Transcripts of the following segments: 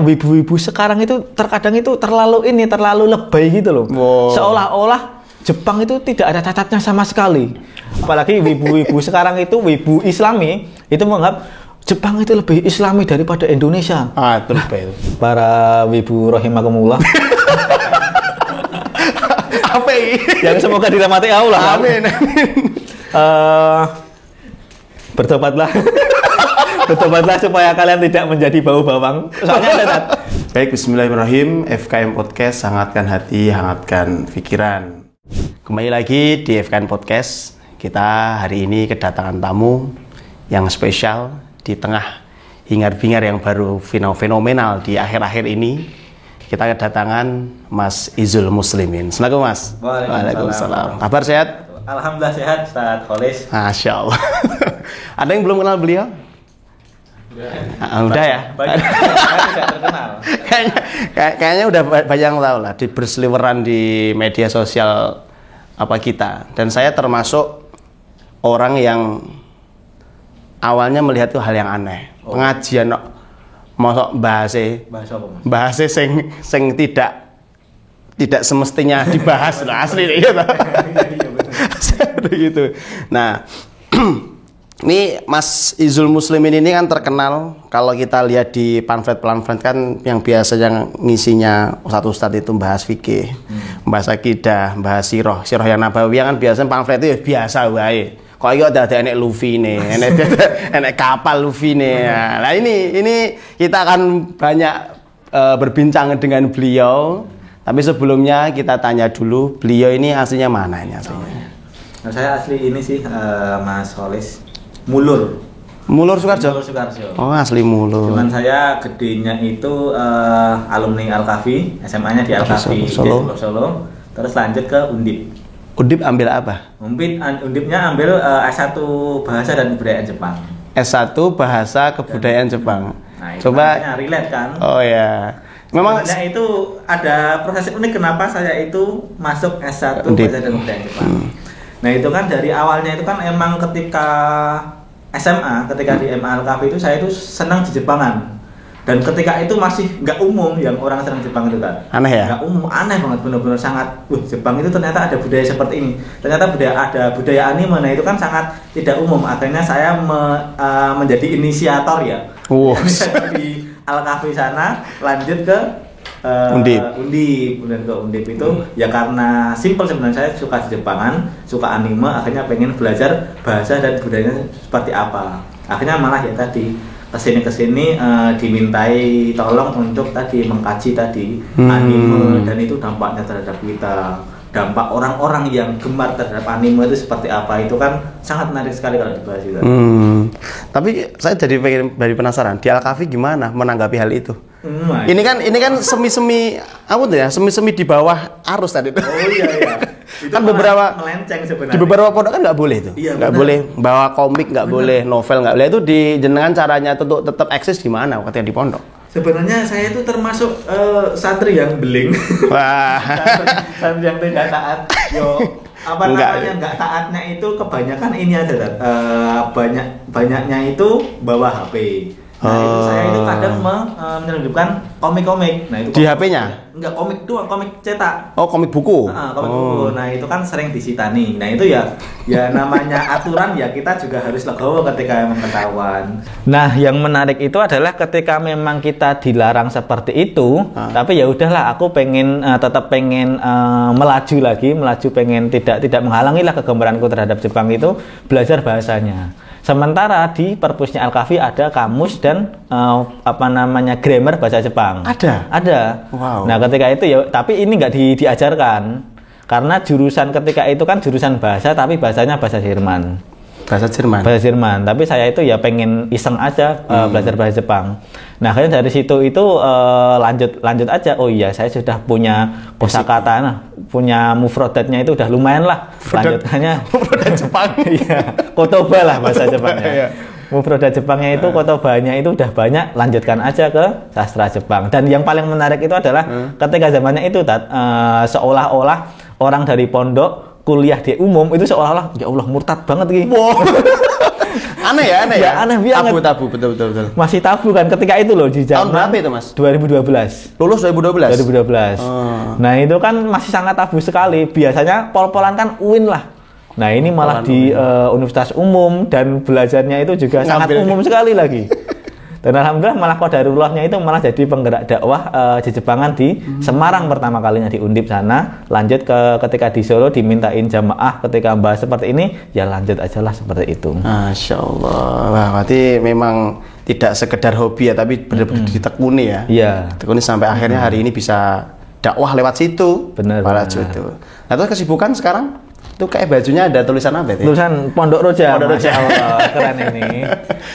wibu-wibu sekarang itu terkadang itu terlalu lebay gitu loh. Wow. Seolah-olah Jepang itu tidak ada cacatnya sama sekali. Apalagi wibu-wibu sekarang itu wibu Islami itu menganggap Jepang itu lebih Islami daripada Indonesia. Terus itu. Para wibu rahimakumullah. Apa ini? Yang semoga dirahmati Allah. Amin. Bertobatlah supaya kalian tidak menjadi bau bawang. Soalnya ada. Baik, bismillahirrahmanirrahim. FKM Podcast, hangatkan hati, hangatkan pikiran. Kembali lagi di FKM Podcast. Kita hari ini kedatangan tamu yang spesial di tengah hingar-bingar yang baru fenomenal di akhir-akhir ini. Kita kedatangan Mas Izul Muslimin. Assalamualaikum Mas. Waalaikumsalam. Kabar sehat? Alhamdulillah sehat, Ustaz Kholis. Masya Allah. Ada yang belum kenal beliau? Udah ya? Banyak tidak terkenal. Kayaknya udah banyak yang tahu lah di berseliweran di media sosial kita. Dan saya termasuk orang yang awalnya melihat itu hal yang aneh. Pengajian mosok bahasa sing tidak semestinya dibahas lah asli gitu. Nah, ini Mas Izul Muslimin ini kan terkenal kalau kita lihat di pamflet kan yang biasanya ngisinya ustadz itu bahas fikih, bahas akidah, bahas sirah yang nabawiyah kan biasanya pamflet itu ya biasa wae. Kok iki ada enek Luffy nih, enek kapal Luffy nih. Nah, ini kita akan banyak berbincang dengan beliau. Tapi sebelumnya kita tanya dulu, beliau ini aslinya mana ini aslinya? Nah, saya asli ini sih Mas Kholis. Mulur Sukarjo. Oh, asli Mulur. Cuman saya gedenya itu alumni Al-Kafi, SMA-nya di Al-Kafi Solo. Terus lanjut ke Undip. Undip ambil apa? Undipnya ambil S1 Bahasa dan Kebudayaan Jepang. S1 Bahasa Kebudayaan Jepang. Nah, coba relate kan? Oh ya. Memang sebenarnya itu ada proses unik kenapa saya itu masuk S1 Bahasa dan Kebudayaan Jepang. Nah, itu kan dari awalnya itu kan emang ketika SMA, ketika di MA Al-Kafi itu saya itu senang di Jepangan. Dan ketika itu masih nggak umum yang orang senang Jepang itu kan. Aneh ya? Nggak umum, aneh banget, benar-benar sangat. Jepang itu ternyata ada budaya seperti ini. Ternyata ada budaya anime, nah itu kan sangat tidak umum. Akhirnya saya menjadi inisiator ya. Di Al-Kafi sana, lanjut ke Undip itu ya karena simple sebenarnya saya suka di Jepangan, suka anime, akhirnya pengen belajar bahasa dan budayanya seperti apa. Akhirnya malah ya tadi kesini dimintai tolong untuk tadi mengkaji anime dan itu dampaknya terhadap kita, dampak orang-orang yang gemar terhadap anime itu seperti apa, itu kan sangat menarik sekali kalau dibahas itu. Tapi saya jadi penasaran di Al-Kafi gimana menanggapi hal itu. Ini kan semi di bawah arus tadi. Oh iya. Kan beberapa melenceng sebenarnya. Di beberapa pondok kan nggak boleh itu. Iya, nggak boleh bawa komik, nggak boleh novel, nggak boleh. Itu di jenengan caranya untuk tetap eksis gimana ketika di pondok? Sebenarnya saya itu termasuk santri yang beling. Wah. Santri yang tidak taat. Nggak taatnya itu kebanyakan ini aja, banyaknya itu bawa HP. Nah, itu saya itu kadang menyelundupkan komik-komik. Nah, itu di HP-nya? Enggak, komik doang, komik cetak. Oh, komik buku. Buku. Nah, itu kan sering disita nih. Nah, itu ya namanya aturan ya, kita juga harus legowo ketika memang ketahuan. Nah, yang menarik itu adalah ketika memang kita dilarang seperti itu, tapi ya udahlah, aku tetap pengen melaju, pengen tidak menghalangi lah kegemaranku terhadap Jepang itu, belajar bahasanya. Sementara di perpusnya Al-Kafi ada kamus dan grammar bahasa Jepang. Ada. Wow. Nah, ketika itu ya, tapi ini nggak diajarkan karena jurusan ketika itu kan jurusan bahasa, tapi bahasanya bahasa Jerman. Bahasa Jerman. Tapi saya itu ya pengen iseng aja belajar bahasa Jepang. Nah, akhirnya dari situ itu lanjut aja. Oh iya, saya sudah punya kosakata, punya mufrodatnya itu udah lumayan lah. Lanjutannya mufrodat Jepang. Iya, kotoba lah bahasa Jepangnya. Mufrodat Jepangnya itu kotobanya itu udah banyak, lanjutkan aja ke sastra Jepang. Dan yang paling menarik itu adalah ketika zamannya itu seolah-olah orang dari pondok kuliah di umum itu seolah-olah ya Allah murtad banget gitu. Wow. Aneh ya. Aneh banget. Tabu, betul. Masih tabu kan ketika itu loh di Tahun zaman berapa itu, Mas? 2012. Lulus 2012. 2012. Oh. Nah, itu kan masih sangat tabu sekali. Biasanya pol-polan kan UIN lah. Nah, ini malah di universitas umum dan belajarnya itu juga sangat umum sekali lagi. Dan alhamdulillah malah qadarullahnya itu malah jadi penggerak dakwah di Jepangan di Semarang pertama kalinya di Undip sana. Lanjut ketika di Solo dimintain jamaah ketika bahas seperti ini, ya lanjut aja lah seperti itu. Masya Allah. Wah, berarti memang tidak sekedar hobi ya, tapi benar-benar ditekuni ya. Iya. Tekuni sampai akhirnya hari ini bisa dakwah lewat situ. Benar. Nah, terus kesibukan sekarang? Itu kayak bajunya ada tulisan apa itu? Tulisan Pondok Roja. Pondok Roja. Allah, keren ini.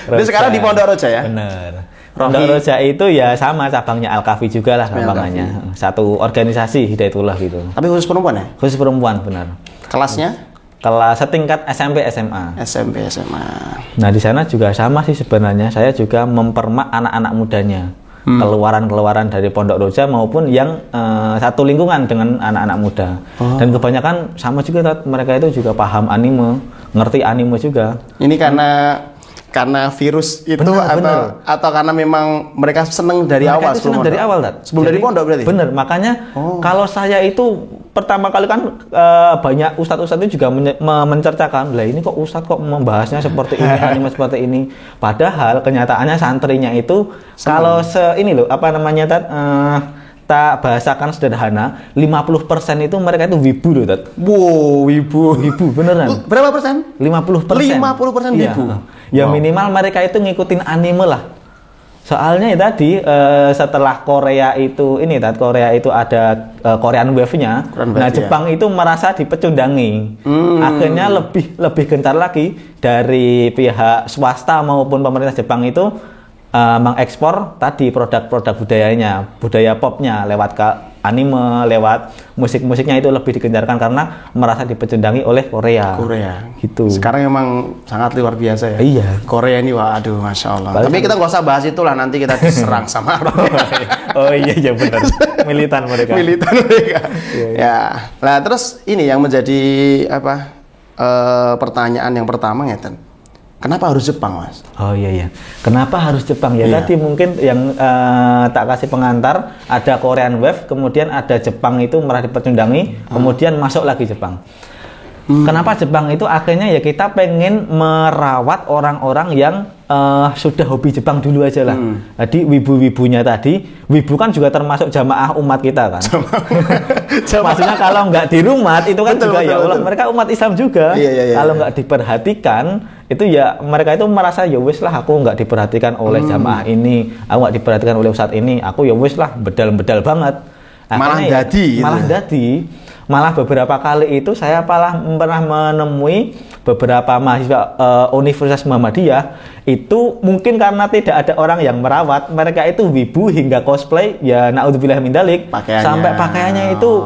Itu sekarang di Pondok Roja ya? Bener. Pondok Roja itu ya sama cabangnya Al-Kafi juga lah gampangannya. Satu organisasi Hidayatullah gitu. Tapi khusus perempuan ya? Khusus perempuan, benar. Kelasnya? Kelas setingkat SMP SMA. SMP SMA. Nah, di sana juga sama sih sebenarnya. Saya juga mempermak anak-anak mudanya. Keluaran-keluaran dari Pondok Roja maupun yang satu lingkungan dengan anak-anak muda. Dan kebanyakan sama juga mereka itu juga paham anime, ngerti anime juga. Ini karena virus itu atau karena memang mereka seneng dari mereka awal seneng dari awal, sebelum dari pondok berarti? Bener, makanya kalau saya itu pertama kali kan banyak ustadz-ustadz itu juga menceritakan, lah ini kok ustadz kok membahasnya seperti ini, anime seperti ini. Padahal kenyataannya santrinya itu kalau ini loh, apa namanya tak bahasakan sederhana, 50% itu mereka itu wibu loh, Tat. Wow, wibu beneran. Berapa persen? 50%. 50% wibu. Ya minimal mereka itu ngikutin anime lah. Soalnya ya tadi setelah Korea itu ada Korean Wave-nya. Nah, Jepang itu merasa dipecundangi. Akhirnya lebih gencar lagi dari pihak swasta maupun pemerintah Jepang itu mengekspor tadi produk-produk budaya popnya lewat anime, lewat musik-musiknya itu lebih digencarkan karena merasa dipecundangi oleh Korea. Gitu. Sekarang emang sangat luar biasa ya. Iya. Korea ini waduh, Masya Allah. Tapi kita nggak usah bahas itulah, nanti kita diserang sama Oh iya benar. Militan mereka. Ya. Nah, terus ini yang menjadi pertanyaan yang pertama ngeten. Kenapa harus Jepang, Mas? Oh iya. Kenapa harus Jepang ya? Tadi mungkin yang tak kasih pengantar, ada Korean Wave, kemudian ada Jepang itu merasa dipecundangi, kemudian masuk lagi Jepang. Kenapa Jepang itu akhirnya ya kita pengen merawat orang-orang yang sudah hobi Jepang dulu aja lah. Jadi wibu-wibunya tadi, wibu kan juga termasuk jamaah umat kita kan. Maksudnya kalau nggak di rumah itu kan juga ya Allah, mereka umat Islam juga. Kalau nggak diperhatikan itu ya mereka itu merasa ya wis lah aku nggak diperhatikan oleh jamaah ini, aku nggak diperhatikan oleh ustadz ini, aku ya wis lah bedal-bedal banget. Malah beberapa kali itu saya pernah menemui beberapa mahasiswa Universitas Muhammadiyah itu mungkin karena tidak ada orang yang merawat, mereka itu wibu hingga cosplay ya naudzubillah min dzalik, sampai pakaiannya itu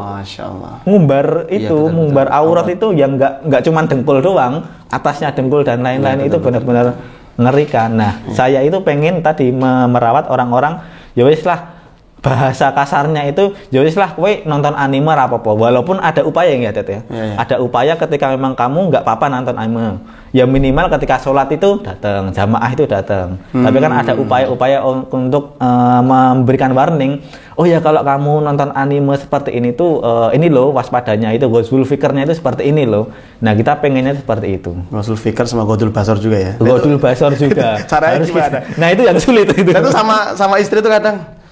ngumbar aurat itu yang nggak cuma dengkul doang, atasnya dengkul dan lain-lain itu benar-benar ngerikan. Nah, saya itu pengen tadi merawat orang-orang ya wis lah, bahasa kasarnya itu ya wis lah kowe nonton anime apa-apa, walaupun ada upaya ya Tet ya. Ada upaya ketika memang kamu nggak apa-apa nonton anime. Ya minimal ketika sholat itu datang, jamaah itu datang. Tapi kan ada upaya-upaya untuk memberikan warning. Oh ya kalau kamu nonton anime seperti ini tuh ini loh waspadanya itu Ghazul Fikrnya itu seperti ini loh. Nah, kita pengennya seperti itu. Ghazul Fikr sama Ghadul Basar juga ya. Ghadul Basar juga. Caranya gimana? Nah, itu yang sulit itu. Itu sama istri tuh kadang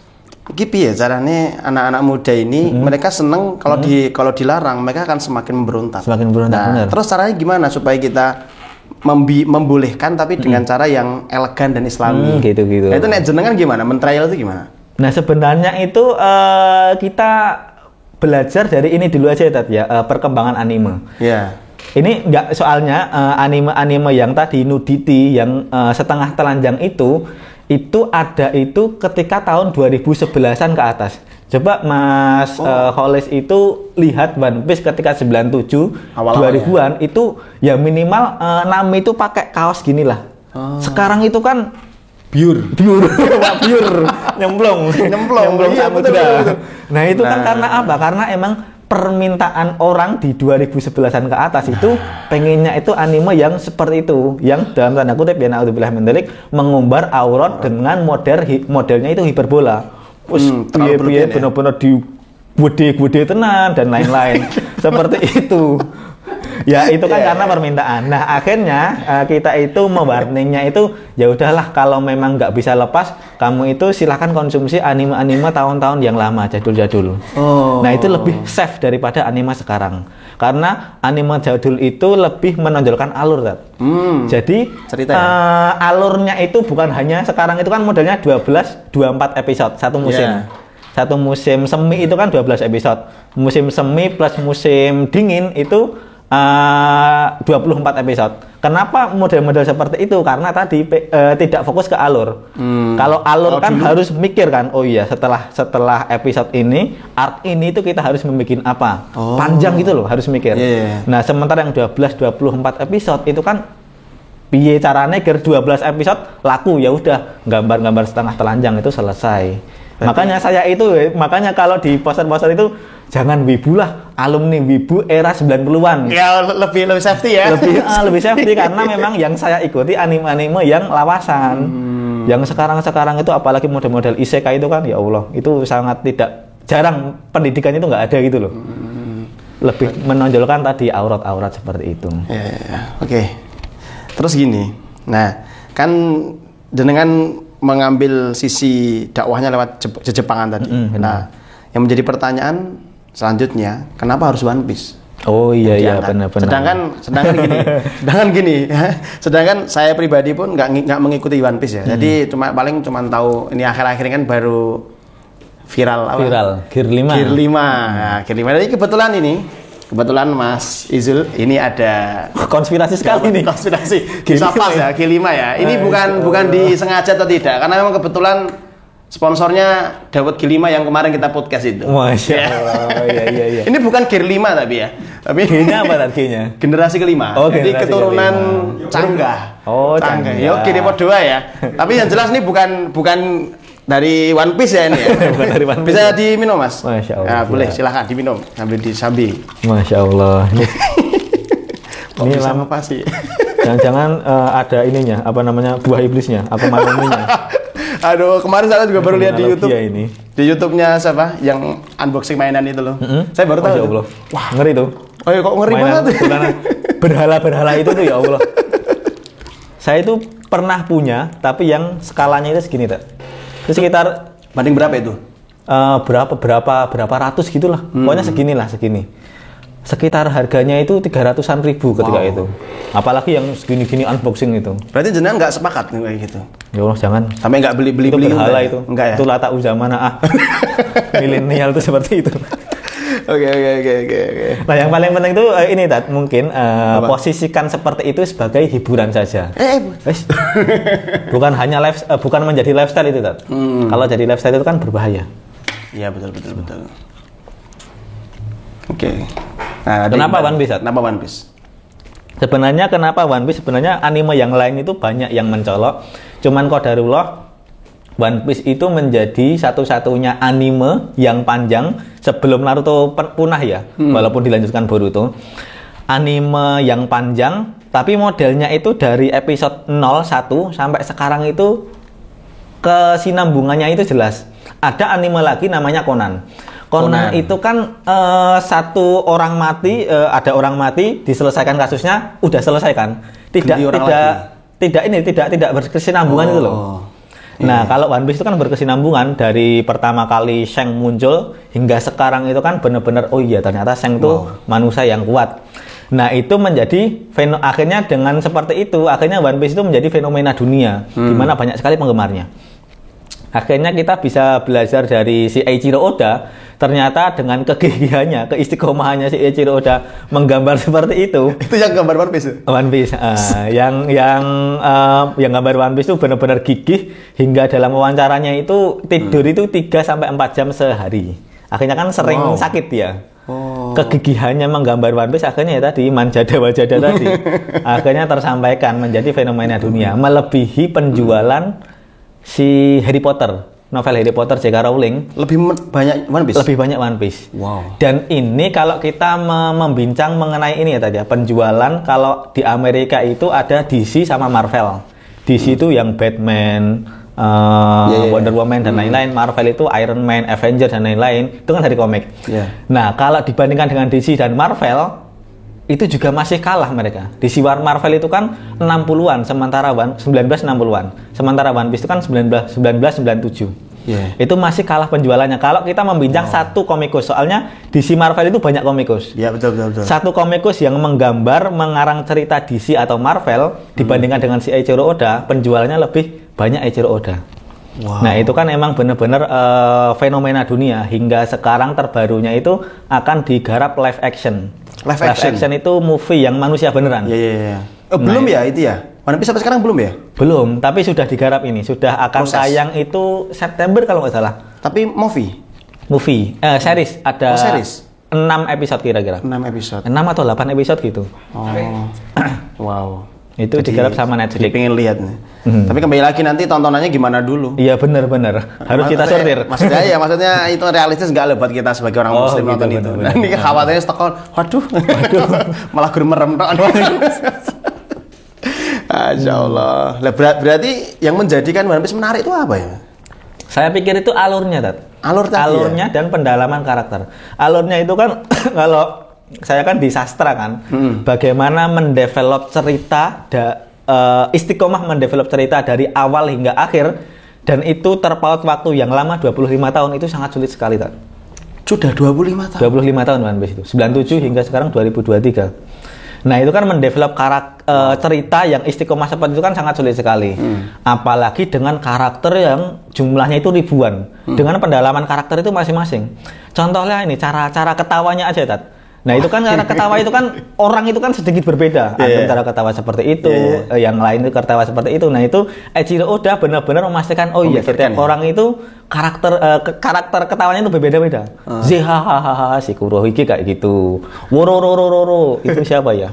gitu ya caranya anak-anak muda ini mereka seneng kalau dilarang mereka akan semakin memberontak. Nah, terus caranya gimana supaya kita membolehkan tapi dengan cara yang elegan dan islami? Gitu. Nah, itu nek jenengan gimana? Men-trial itu gimana? Nah, sebenarnya itu kita belajar dari ini dulu aja ya, perkembangan anime. Ini enggak soalnya anime-anime yang tadi nudity yang setengah telanjang itu ada itu ketika tahun 2011-an ke atas. Coba Mas Kholis itu lihat One Piece ketika 97 2000-an itu ya minimal Nami itu pakai kaos gini lah. Sekarang itu kan pure nyemplung iya, betul. Nah, itu kan karena apa? Karena emang permintaan orang di 2011-an ke atas itu pengennya itu anime yang seperti itu, yang dalam tanda kutip ya naudzubillah min dzalik mengumbar aurat dengan modelnya itu hiperbola. Piye bener-bener di gede-gede tenan dan lain-lain. Seperti itu. Ya itu kan karena permintaan. Nah akhirnya kita itu mewarningnya itu ya udahlah kalau memang nggak bisa lepas, kamu itu silahkan konsumsi anime-anime tahun-tahun yang lama, jadul-jadul. Nah itu lebih safe daripada anime sekarang. Karena anime jadul itu lebih menonjolkan alur, Jadi alurnya itu bukan hanya sekarang itu kan modelnya 24 episode satu musim. Satu musim semi itu kan 12 episode. Musim semi plus musim dingin itu 24 episode. Kenapa model-model seperti itu? Karena tadi tidak fokus ke alur. Kalau alur kan harus mikir kan, oh iya setelah episode ini, art ini itu kita harus membuat apa? Panjang gitu loh, harus mikir. Nah, sementara yang 24 episode itu kan piye caranya agar 12 episode laku, ya udah gambar-gambar setengah telanjang itu selesai. Makanya kalau di poster-poster itu jangan wibu lah, alumni wibu era 90-an. Ya lebih safety ya. Lebih safety karena memang yang saya ikuti anime-anime yang lawasan. Yang sekarang itu apalagi model-model isekai itu kan ya Allah, itu sangat jarang pendidikan itu nggak ada gitu loh. Lebih menonjolkan tadi aurat-aurat seperti itu. Oke. Terus gini. Nah, kan jenengan mengambil sisi dakwahnya lewat Jepangan tadi. Nah, yang menjadi pertanyaan selanjutnya, kenapa harus One Piece? Oh iya benar. Sedangkan gini, sedangkan saya pribadi pun nggak mengikuti One Piece ya. Jadi cuma tahu ini akhir-akhir ini kan baru viral Gear 5. Nah, Gear 5. Jadi kebetulan Mas Izul ini ada konspirasi sekali nih. Konspirasi. Bisa pas ya Gear 5 ya. Ini bukan disengaja atau tidak, karena memang kebetulan sponsornya Dawud Gear 5 yang kemarin kita podcast itu. Masya Allah. Iya. Ini bukan Gear 5 tapi ya. Tapi Gear-nya apa artinya? Generasi kelima. Jadi keturunan Canggah. Canggah. Ya oke, dia doa ya. Tapi yang jelas ini bukan dari One Piece ya ini ya. Bukan dari One Piece. Bisa diminum, Mas? Masya Allah. Nah, boleh, silahkan diminum sambil disambi. Masya Allah. Ini sama apa sih? Jangan-jangan ada ininya, apa namanya, buah iblisnya, apa manuminya. Aduh, kemarin saya juga baru lihat di YouTube. Ini. Di YouTube-nya siapa? Yang unboxing mainan itu loh. Saya baru tahu. Masya Allah. Wah, ngeri tuh. Oh iya, kok ngeri mainan banget. Berhala-berhala itu tuh ya Allah. Saya itu pernah punya, tapi yang skalanya itu segini, tak? Itu sekitar banding berapa itu? Berapa ratus gitulah. Pokoknya segini. Sekitar harganya itu 300-an ribu ketika itu. Apalagi yang segini-gini unboxing itu. Berarti jenengan nggak sepakat kayak gitu? Ya Allah, jangan. Sampai nggak beli berhala itu. Enggak ya? Itu lata uzamana milenial itu seperti itu. Oke. Nah, yang paling penting itu ini Tat, mungkin posisikan seperti itu sebagai hiburan saja. Bukan hanya bukan menjadi lifestyle itu Tat. Kalau jadi lifestyle itu kan berbahaya. Iya, betul. Oke. Nah, kenapa One Piece? Kenapa One Piece? Sebenarnya kenapa One Piece? Sebenarnya anime yang lain itu banyak yang mencolok. Cuman qadarullah One Piece itu menjadi satu-satunya anime yang panjang sebelum Naruto punah ya, walaupun dilanjutkan Boruto. Anime yang panjang, tapi modelnya itu dari episode 01 sampai sekarang itu kesinambungannya itu jelas. Ada anime lagi namanya Conan itu kan satu orang mati, ada orang mati, diselesaikan kasusnya, udah selesai kan? Tidak berkesinambungan itu loh. Nah, kalau One Piece itu kan berkesinambungan dari pertama kali Shanks muncul hingga sekarang itu kan benar-benar oh iya ternyata Shanks itu manusia yang kuat. Nah, itu menjadi akhirnya dengan seperti itu akhirnya One Piece itu menjadi fenomena dunia di mana banyak sekali penggemarnya. Akhirnya kita bisa belajar dari si Eiichiro Oda, ternyata dengan kegigihannya, keistiqomahannya si Eiichiro Oda menggambar seperti itu. Itu yang gambar One Piece? One Piece. Yang gambar One Piece itu benar-benar gigih hingga dalam wawancaranya itu tidur itu 3-4 jam sehari. Akhirnya kan sering sakit ya. Kegigihannya menggambar One Piece akhirnya ya tadi manjada-wajada tadi. Akhirnya tersampaikan menjadi fenomena dunia, melebihi penjualan si Harry Potter. novel Harry Potter J.K. Rowling banyak One Piece. Lebih banyak One Piece. Wow. Dan ini kalau kita membincang mengenai ini ya tadi ya, penjualan kalau di Amerika itu ada DC sama Marvel. DC itu yang Batman, Wonder Woman dan lain-lain. Marvel itu Iron Man, Avengers dan lain-lain. Itu kan dari komik. Nah, kalau dibandingkan dengan DC dan Marvel, itu juga masih kalah mereka. DC Marvel itu kan 60-an, sementara 1960-an. Sementara One Piece itu kan 1997. Itu masih kalah penjualannya. Kalau kita membincang satu komikus, soalnya DC Marvel itu banyak komikus. Ya, betul. Satu komikus yang menggambar, mengarang cerita DC atau Marvel dibandingkan dengan si Eiichiro Oda, penjualannya lebih banyak Eiichiro Oda. Wow. Nah, itu kan emang benar-benar fenomena dunia. Hingga sekarang terbarunya itu akan digarap live action. Live action itu movie yang manusia beneran. Iya. Belum ya itu ya? One Piece sampai sekarang belum ya? Belum, tapi sudah digarap ini. Sudah akan tayang itu September kalau nggak salah. Tapi movie? Series. Ada series? 6 episode kira-kira. 6 episode? 6 atau 8 episode gitu. Wow. Itu digarap sama Netflix. Jadi pengen lihat nih. Tapi kembali lagi nanti tontonannya gimana dulu? Iya benar. Harus kita sortir. Maksudnya itu realistis nggak loh buat kita sebagai orang muslim gitu, nonton itu. Nah, ini khawatirnya stekon. Waduh. Malah merem. Masya Allah. Berarti yang menjadikan One Piece menarik itu apa ya? Saya pikir itu alurnya, Tat. Alurnya dan pendalaman karakter. Alurnya itu kan kalau saya kan di sastra kan, bagaimana mendevelop cerita, istiqomah mendevelop cerita dari awal hingga akhir, dan itu terpaut waktu yang lama 25 tahun, itu sangat sulit sekali, Tat. Sudah 25 tahun? 25 tahun One Piece itu, 97 hingga sekarang 2023. Nah, itu kan mendevelop cerita yang istiqomah seperti itu kan sangat sulit sekali. Apalagi dengan karakter yang jumlahnya itu ribuan. Dengan pendalaman karakter itu masing-masing. Contohnya ini, cara ketawanya aja, Tat. Nah, itu kan cara ketawa itu kan orang itu kan sedikit berbeda. Ada cara ketawa seperti itu, yang lain itu ketawa seperti itu. Nah, itu Eiichiro Oda benar-benar memastikan setiap orang itu karakter ketawanya itu berbeda-beda. Zihahaha si Kurohige kayak gitu. Wororororo itu siapa ya?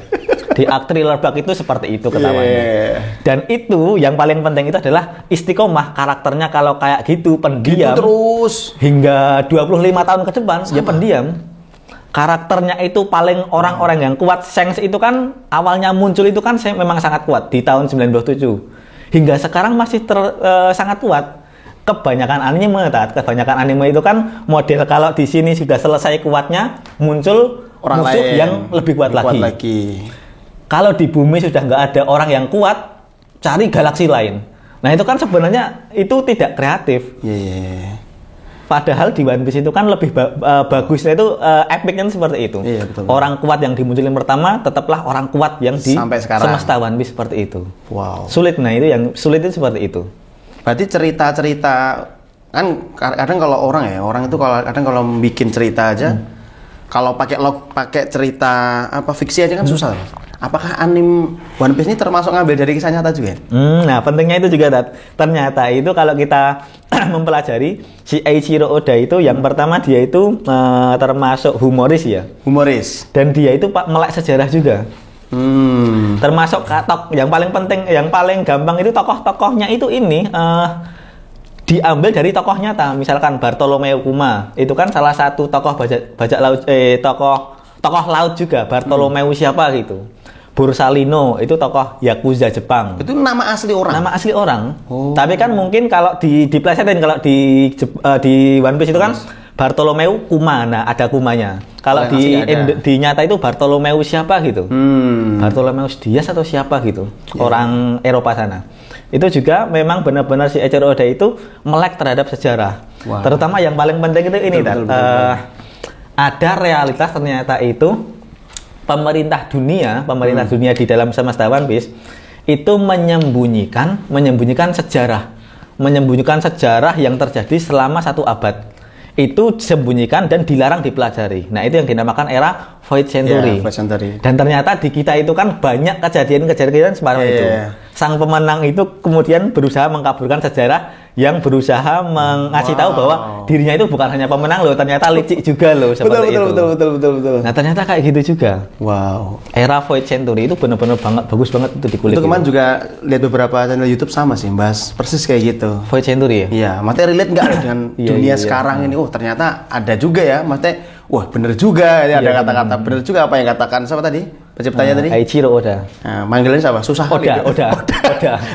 Di Thriller Bark itu seperti itu ketawanya. Dan itu yang paling penting itu adalah istiqomah karakternya. Kalau kayak gitu pendiam gitu terus hingga 25 tahun ke depan ya pendiam. Karakternya itu paling orang-orang yang kuat. Shanks itu kan awalnya muncul itu kan memang sangat kuat di tahun 97. Hingga sekarang masih sangat kuat. Kebanyakan anime itu kan model kalau di sini sudah selesai kuatnya, muncul orang musuh lain yang lebih kuat lagi. Kalau di bumi sudah nggak ada orang yang kuat, cari galaksi lain. Nah, itu kan sebenarnya itu tidak kreatif. Padahal di One Piece itu kan lebih bagusnya itu epicnya seperti itu. Betul. Orang kuat yang dimunculin pertama tetaplah orang kuat yang di semesta One Piece seperti itu. Wow. Sulit, nah itu yang sulit itu seperti itu. Berarti cerita-cerita kan kadang kalau orang itu kalau bikin cerita aja, kalau pakai cerita fiksi aja kan susah. Apakah anime One Piece ini termasuk ngambil dari kisah nyata juga? Nah, pentingnya itu juga, Tat. Ternyata itu kalau kita mempelajari si Eiichiro Oda itu yang pertama dia itu termasuk humoris ya. Humoris. Dan dia itu melek sejarah juga. Termasuk yang paling penting, yang paling gampang itu tokoh-tokohnya itu ini diambil dari tokoh nyata. Misalkan Bartolomeu Kuma itu kan salah satu tokoh bajak laut, tokoh laut juga. Bartolomeu siapa gitu. Borsalino itu tokoh Yakuza Jepang. Itu nama asli orang. Nama asli orang. Tapi kan mungkin kalau diplesetin, kalau di One Piece itu kan Bartolomeu Kuma, nah ada Kumanya. Kalau di nyata itu Bartolomeu siapa gitu. Bartolomeu Dias atau siapa gitu. Orang Eropa sana. Itu juga memang benar-benar si Eiichiro Oda itu melek terhadap sejarah. Terutama yang paling penting itu ini, ada realitas ternyata itu pemerintah dunia di dalam semesta One Piece itu menyembunyikan sejarah yang terjadi selama 1 abad. Itu disembunyikan dan dilarang dipelajari. Nah, itu yang dinamakan era Void Century. Void Century. Dan ternyata di kita itu kan banyak kejadian-kejadian semacam itu. Sang pemenang itu kemudian berusaha mengkaburkan sejarah yang berusaha mengasih tahu bahwa dirinya itu bukan hanya pemenang loh, ternyata licik juga loh seperti itu. Betul. Nah, ternyata kayak gitu juga. Wow. Era Void Century itu benar-benar bagus banget itu di kulik. Itu kemarin juga lihat beberapa channel YouTube sama sih, bahas persis kayak gitu. Void Century ya? Iya, maksudnya relate nggak dengan dunia sekarang ini? Oh, ternyata ada juga ya, maksudnya wah bener juga ya, ada kata-kata bener juga apa yang katakan siapa tadi? Penciptanya tadi? Eiichiro Oda. Nah, manggilnya siapa? Susah kali. Oda.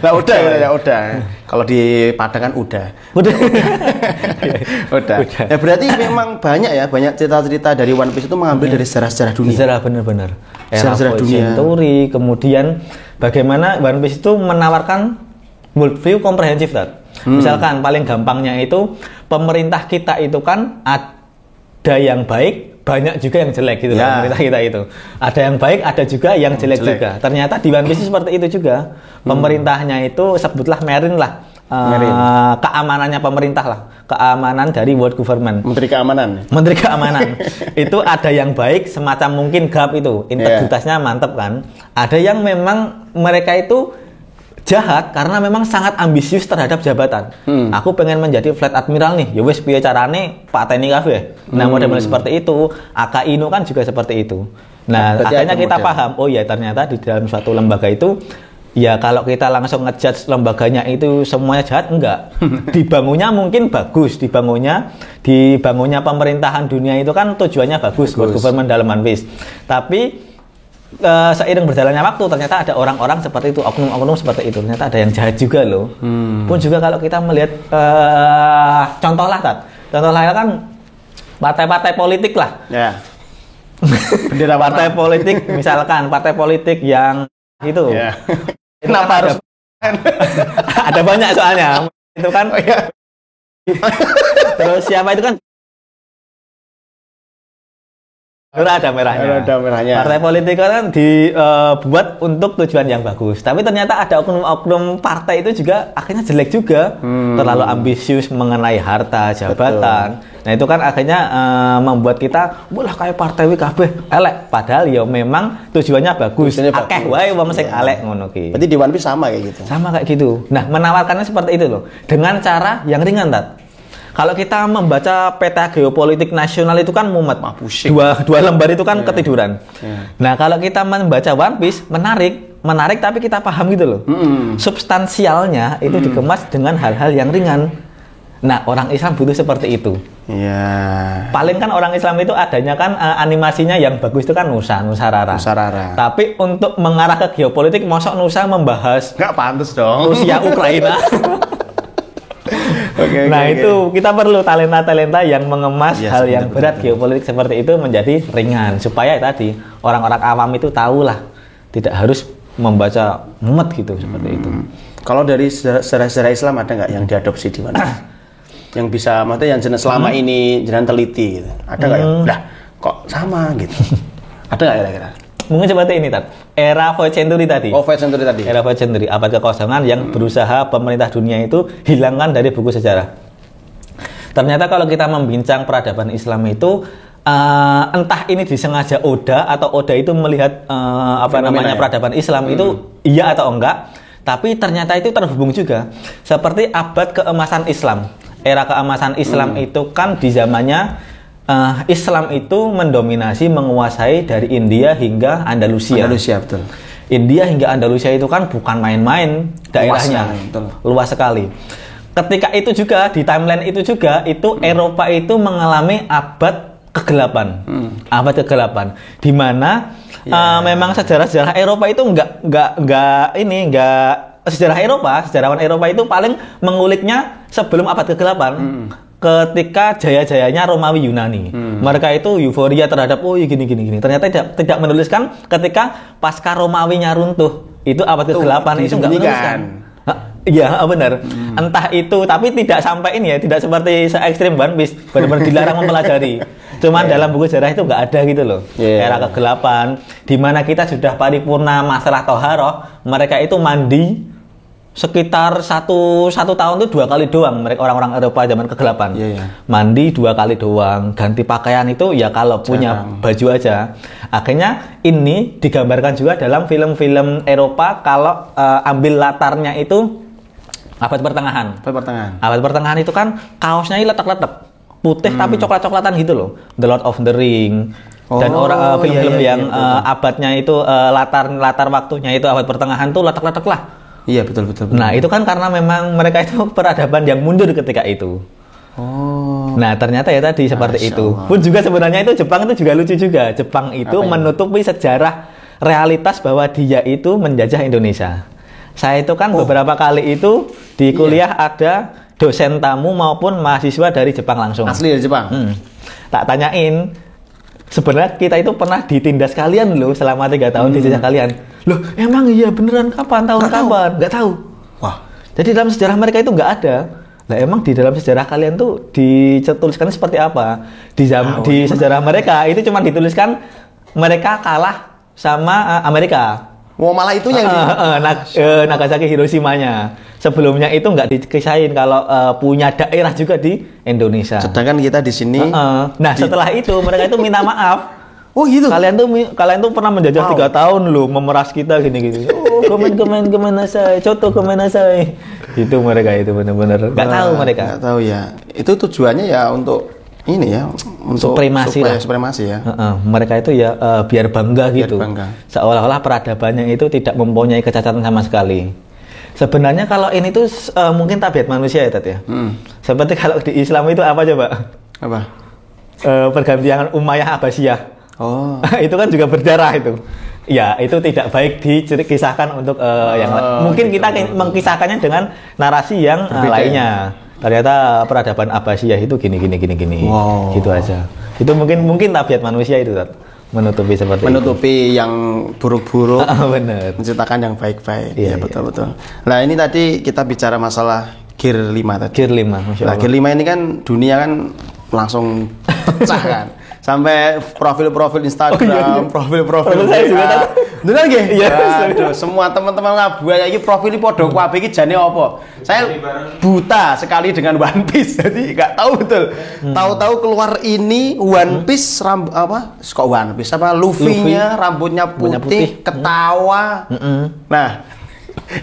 Lah Oda. Kalau di Padang kan Uda. Ya berarti memang banyak cerita-cerita dari One Piece itu mengambil dari sejarah-sejarah dunia. Sejarah benar-benar. Sejarah dunia. Century, kemudian bagaimana One Piece itu menawarkan worldview komprehensif, Misalkan paling gampangnya itu pemerintah kita itu kan ada yang baik, banyak juga yang jelek gitu pemerintah kita itu. Ada yang baik, ada juga yang jelek juga. Ternyata di One Piece seperti itu juga. Pemerintahnya itu sebutlah Marine lah. Keamanannya pemerintah lah. Keamanan dari world government. Menteri Keamanan. Itu ada yang baik, semacam mungkin GAP itu. Integritasnya mantep kan. Ada yang memang mereka itu jahat karena memang sangat ambisius terhadap jabatan. Aku pengen menjadi flight admiral nih. Ya wes piye carane pateni kabeh. Nah, model-model seperti itu, Akainu kan juga seperti itu. Nah, akhirnya kita paham, oh ya ternyata di dalam suatu lembaga itu ya kalau kita langsung ngejudge lembaganya itu semuanya jahat, enggak. Dibangunnya mungkin bagus, dibangunnya pemerintahan dunia itu kan tujuannya bagus. Buat government dalam One Piece. Tapi seiring berjalannya waktu ternyata ada orang-orang seperti itu, oknum-oknum seperti itu, ternyata ada yang jahat juga loh. Pun juga kalau kita melihat contoh lah kan partai-partai politik lah. Bendera partai politik, misalkan partai politik yang itu. Kenapa harus ada banyak soalnya itu kan. Terus siapa itu kan ada merahnya. Partai politik kan dibuat untuk tujuan yang bagus. Tapi ternyata ada oknum-oknum partai itu juga akhirnya jelek juga. Terlalu ambisius mengenai harta, jabatan. Nah itu kan akhirnya membuat kita, wah kayak partai WKB elek. Padahal ya memang tujuannya bagus. Akeh wae wong sing elek ngono ki. Berarti di One Piece sama kayak gitu. Sama kayak gitu. Nah menawarkannya seperti itu loh. Dengan cara yang ringan Kalau kita membaca peta geopolitik nasional itu kan mumet, dua lembar itu kan ketiduran. Nah kalau kita membaca One Piece menarik tapi kita paham gitu loh. Substansialnya itu dikemas dengan hal-hal yang ringan. Nah orang Islam butuh seperti itu. Paling kan orang Islam itu adanya kan animasinya yang bagus itu kan Nusa Rara. Tapi untuk mengarah ke geopolitik, mosok Nusa membahas nggak pantas dong Rusia Ukraina. Itu kita perlu talenta-talenta yang mengemas hal yang berat geopolitik seperti itu menjadi ringan supaya tadi orang-orang awam itu tahulah tidak harus membaca mumet gitu seperti itu. Kalau dari sejarah Islam ada nggak yang diadopsi di mana? Yang bisa maksudnya yang selama ini jangan teliti gitu. Ada nggak ya? Lah kok sama gitu. Ada nggak kira-kira? Mungkin seperti ini era Void Century tadi. Void Century tadi. Era Void Century, abad kekosongan yang berusaha pemerintah dunia itu hilangkan dari buku sejarah. Ternyata kalau kita membincang peradaban Islam itu entah ini disengaja Oda atau Oda itu melihat peradaban Islam itu iya atau enggak, tapi ternyata itu terhubung juga. Seperti abad keemasan Islam. Era keemasan Islam itu kan di zamannya Islam itu mendominasi, menguasai dari India hingga Andalusia. Betul. India hingga Andalusia itu kan bukan main-main daerahnya, luas sekali. Ketika itu juga di timeline itu juga itu Eropa itu mengalami abad kegelapan, di mana memang sejarah Eropa itu sejarawan Eropa itu paling menguliknya sebelum abad kegelapan. Ketika jaya-jayanya Romawi Yunani, mereka itu euforia terhadap gini. Ternyata tidak menuliskan ketika pasca Romawinya runtuh itu abad ke-8 itu nggak menuliskan. Iya benar. Entah itu, tapi tidak sampai ini ya, tidak seperti se-ekstrim One Piece, benar-benar dilarang mempelajari. Cuman dalam buku sejarah itu nggak ada gitu loh. Era ke-8, di mana kita sudah paripurna masalah toharoh, mereka itu mandi sekitar satu tahun tuh 2 kali doang mereka orang-orang Eropa zaman kegelapan. Mandi 2 kali doang, ganti pakaian itu ya kalau punya baju aja. Akhirnya ini digambarkan juga dalam film-film Eropa kalau ambil latarnya itu abad pertengahan. Abad pertengahan itu kan kaosnya letak-letak putih tapi coklat-coklatan gitu loh. The Lord of the Ring. Dan orang film-film yang abadnya itu latar waktunya itu abad pertengahan tuh letak-letak lah. Iya betul. Nah itu kan karena memang mereka itu peradaban yang mundur ketika itu. Nah ternyata ya tadi seperti itu. Pun juga sebenarnya itu Jepang itu juga lucu juga. Jepang itu menutupi sejarah realitas bahwa dia itu menjajah Indonesia. Saya itu kan beberapa kali itu di kuliah ada dosen tamu maupun mahasiswa dari Jepang langsung. Asli dari Jepang. Tak tanyain. Sebenarnya kita itu pernah ditindas kalian loh selama 3 tahun dijajah kalian. Loh, emang iya beneran kapan? Tahun kapan? Nggak tahu. Wah. Jadi dalam sejarah mereka itu nggak ada. Lah emang di dalam sejarah kalian tuh dituliskan seperti apa? Di sejarah mereka itu cuma dituliskan mereka kalah sama Amerika. Malah itu yang Nagasaki Hiroshima-nya. Sebelumnya itu nggak dikisahin kalau punya daerah juga di Indonesia. Sedangkan kita di sini. Nah setelah itu mereka itu minta maaf. Oh gitu. Kalian tuh pernah menjajah 3 tahun loh, memeras kita gini. Oh komen nasai, contoh komen nasai. Itu mereka itu benar-benar nggak tahu mereka. Nggak tahu ya. Itu tujuannya ya untuk ini ya, untuk supremasi ya. Mereka itu ya biar bangga gitu. Seolah-olah peradabannya itu tidak mempunyai kecacatan sama sekali. Sebenarnya kalau ini tuh mungkin tabiat manusia ya Tat ya. Seperti kalau di Islam itu apa coba? Apa? Pergantian Umayyah Abbasiyah. Itu kan juga berdarah itu. Ya, itu tidak baik dikisahkan untuk yang mungkin kita mengkisahkannya dengan narasi yang lainnya. Ternyata peradaban Abbasiyah itu gini. Gitu aja. Itu mungkin tabiat manusia itu, Tat. Menutupi yang buruk-buruk, bener. Menciptakan yang baik-baik. Iya, betul. Nah, ini tadi kita bicara masalah Gear 5 tadi. Gear 5, Masya Allah. Nah, Gear 5 ini kan dunia kan langsung pecah kan. Sampai profil-profil Instagram, profil-profil saya juga bener nggih? Iya. Aduh, semua teman-teman ngabaya iki profil padha kabeh iki jane apa? Saya buta sekali dengan One Piece. Jadi enggak tahu betul. Tahu-tahu keluar ini One Piece kok One Piece apa Luffy-nya rambutnya putih, ketawa. Nah,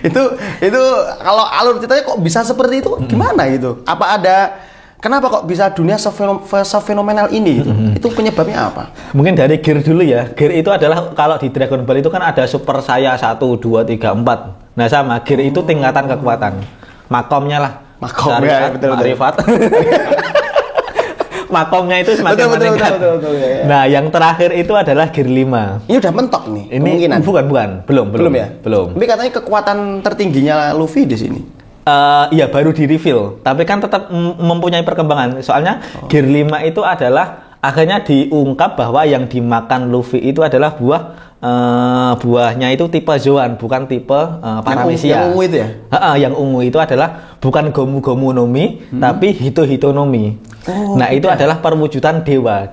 itu kalau alur ceritanya kok bisa seperti itu? Gimana itu? Apa ada kenapa kok bisa dunia sefenomenal ini? Itu penyebabnya apa? Mungkin dari Gear dulu ya. Gear itu adalah kalau di Dragon Ball itu kan ada Super Saya 1, 2, 3, 4. Nah sama, Gear itu tingkatan kekuatan. Makomnya lah. Makomnya, betul. Makomnya itu semakin meningkat. Betul, ya. Nah yang terakhir itu adalah Gear 5. Ini udah mentok nih. Ini kemungkinan. Belum ya? Belum. Tapi katanya kekuatan tertingginya Luffy di sini. Iya baru di reveal, tapi kan tetap mempunyai perkembangan. Soalnya Gear 5 itu adalah akhirnya diungkap bahwa yang dimakan Luffy itu adalah buahnya itu tipe Zoan, bukan tipe Paramecia. Yang ungu itu ya? Yang ungu itu adalah bukan Gomu no Mi, tapi Hito no Mi. Nah itu adalah perwujudan dewa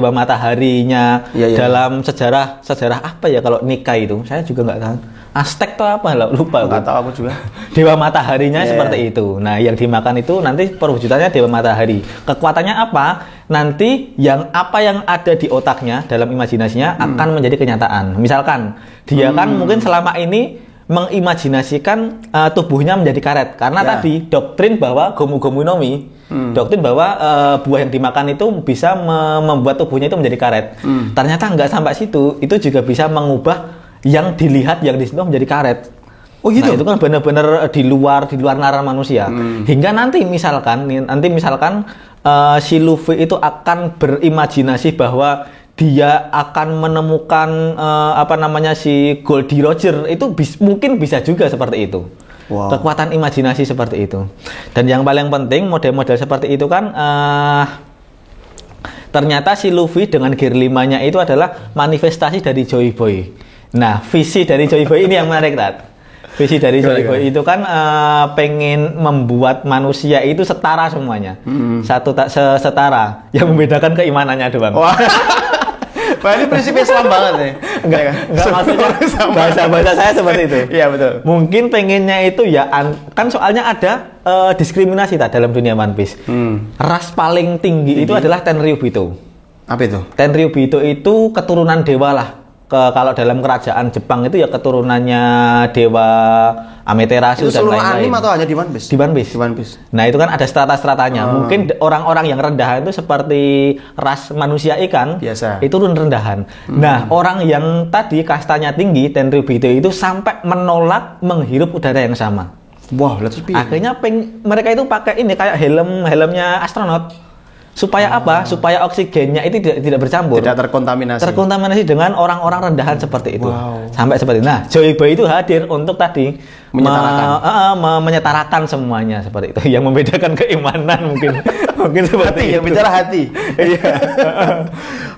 mataharinya. Dalam sejarah apa ya kalau Nikkei itu, saya juga nggak tahu. Aztec atau apa lah, lupa. Nggak tahu aku juga. Dewa mataharinya seperti itu. Nah, yang dimakan itu nanti perwujudannya dewa matahari. Kekuatannya apa? Nanti yang ada di otaknya dalam imajinasinya akan menjadi kenyataan. Misalkan dia kan mungkin selama ini mengimajinasikan tubuhnya menjadi karet karena tadi doktrin bahwa Gomu no Mi, doktrin bahwa buah yang dimakan itu bisa membuat tubuhnya itu menjadi karet. Ternyata nggak sampai situ, itu juga bisa mengubah yang dilihat, yang disentuh menjadi karet. Oh gitu. Nah, itu kan benar-benar di luar nalar manusia. Hingga nanti misalkan si Luffy itu akan berimajinasi bahwa dia akan menemukan si Goldie Roger itu mungkin bisa juga seperti itu. Wow. Kekuatan imajinasi seperti itu. Dan yang paling penting model-model seperti itu kan ternyata si Luffy dengan Gear 5-nya itu adalah manifestasi dari Joy Boy. Nah, visi dari Joy Boy ini yang menarik, Tat. Visi dari Joy Boy itu kan pengen membuat manusia itu setara semuanya. Setara. Yang membedakan keimanannya doang. Wah, ini prinsip Islam banget nih. Enggak maksudnya bahasa saya seperti itu. Iya betul. Mungkin pengennya itu ya kan soalnya ada diskriminasi dalam dunia One Piece. Ras paling tinggi itu adalah Tenryubito. Apa itu? Tenryubito itu keturunan dewa lah. Kalau dalam kerajaan Jepang itu ya keturunannya dewa Amaterasu itu dan lain-lain. Itu anime atau hanya di One Piece? Di One Piece. Di One Piece. Nah itu kan ada strata-stratanya. Mungkin orang-orang yang rendahan itu seperti ras manusia ikan. Biasa. Itu rendahan. Nah orang yang tadi kastanya tinggi, Tenryubito itu sampai menolak menghirup udara yang sama. Wah, wow, akhirnya mereka itu pakai ini kayak helmnya astronot. Supaya apa? Supaya oksigennya itu tidak bercampur. Tidak terkontaminasi. Terkontaminasi dengan orang-orang rendahan seperti itu. Wow. Sampai seperti itu. Nah, Joy Boy itu hadir untuk tadi menyetarakan semuanya seperti itu. Yang membedakan keimanan mungkin seperti hati, itu. Yang bicara hati. Iya.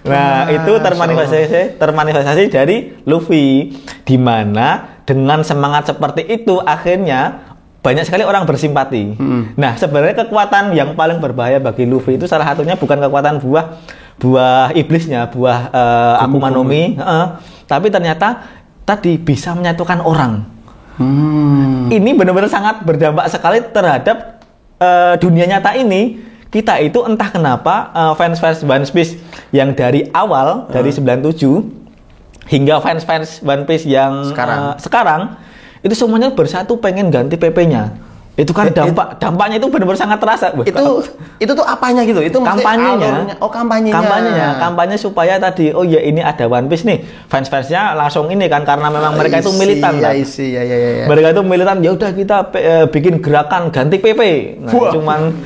Nah, itu termanifestasi dari Luffy, di mana dengan semangat seperti itu akhirnya banyak sekali orang bersimpati. Nah, sebenarnya kekuatan yang paling berbahaya bagi Luffy itu salah satunya bukan kekuatan buah iblisnya, buah Akuma no Mi, tapi ternyata tadi bisa menyatukan orang. Ini benar-benar sangat berdampak sekali terhadap dunia nyata ini. Kita itu entah kenapa fans One Piece yang dari awal dari 97 hingga fans One Piece yang sekarang itu semuanya bersatu pengen ganti PP-nya. Itu kan dampaknya itu benar-benar sangat terasa. Itu tuh apanya gitu? Itu kampanyenya. Kampanye supaya tadi ya ini ada One Piece nih. Fans-fansnya langsung ini kan karena memang mereka itu militan kan. Iya. Mereka itu militan, ya udah kita bikin gerakan ganti PP. Nah, cuman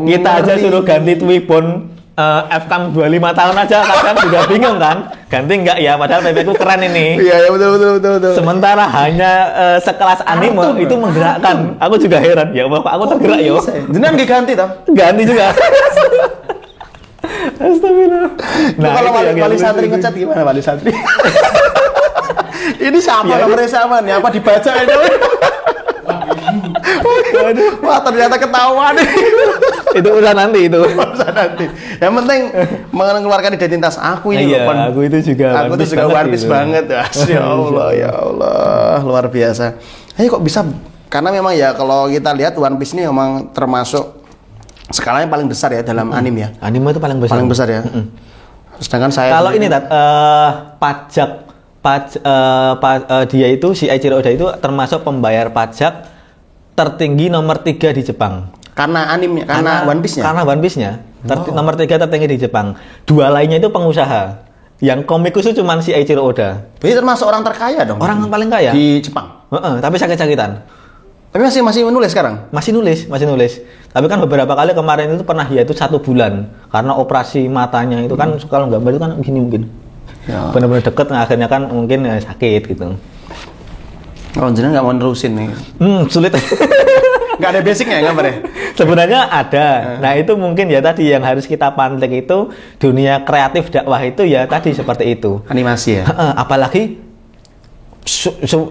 kita aja suruh ganti Twibbon FKM 25 tahun aja kadang juga bingung kan, ganti enggak ya, padahal PP ku keren ini. Iya betul. Sementara hanya sekelas anime itu menggerakkan. Aku juga heran ya, Bapak aku tergerak yo. Jenengan ganti toh? Ganti juga. Astagfirullah. Nah, kalau Wali Santri ngecat gimana Wali Santri? Ini siapa nomornya sama nih? Apa dibaca itu? Wah ternyata ketahuan. Itu urusan nanti itu. Yang penting mengeluarkan identitas aku ini. Iya, aku itu juga One Piece banget. Ya Allah, luar biasa. Kok bisa? Karena memang ya kalau kita lihat One Piece ini memang termasuk skalanya paling besar ya dalam anime ya. Anime itu paling besar. Paling besar ya. Sedangkan saya kalau ini dia itu si Eiichiro Oda itu termasuk pembayar pajak tertinggi nomor 3 di Jepang. Karena animenya, karena One Piece-nya. Karena One Piece-nya. Nomor 3 tertinggi di Jepang. 2 lainnya itu pengusaha. Yang komikus itu cuma si Eiichiro Oda. Berarti termasuk orang terkaya dong. Orang paling kaya di Jepang. Tapi sakit-sakitan. Tapi masih menulis sekarang? Masih nulis. Tapi kan beberapa kali kemarin itu pernah ya itu 1 bulan karena operasi matanya itu kan kalau gambar itu kan gini mungkin. Ya. Benar-benar deket, akhirnya kan mungkin sakit gitu. Kalau jenengan nggak mau nerusin nih. Sulit. Nggak ada basicnya gambarnya? Sebenarnya ada. Nah itu mungkin ya tadi yang harus kita pantek itu dunia kreatif dakwah itu ya tadi seperti itu. Animasi ya. Apalagi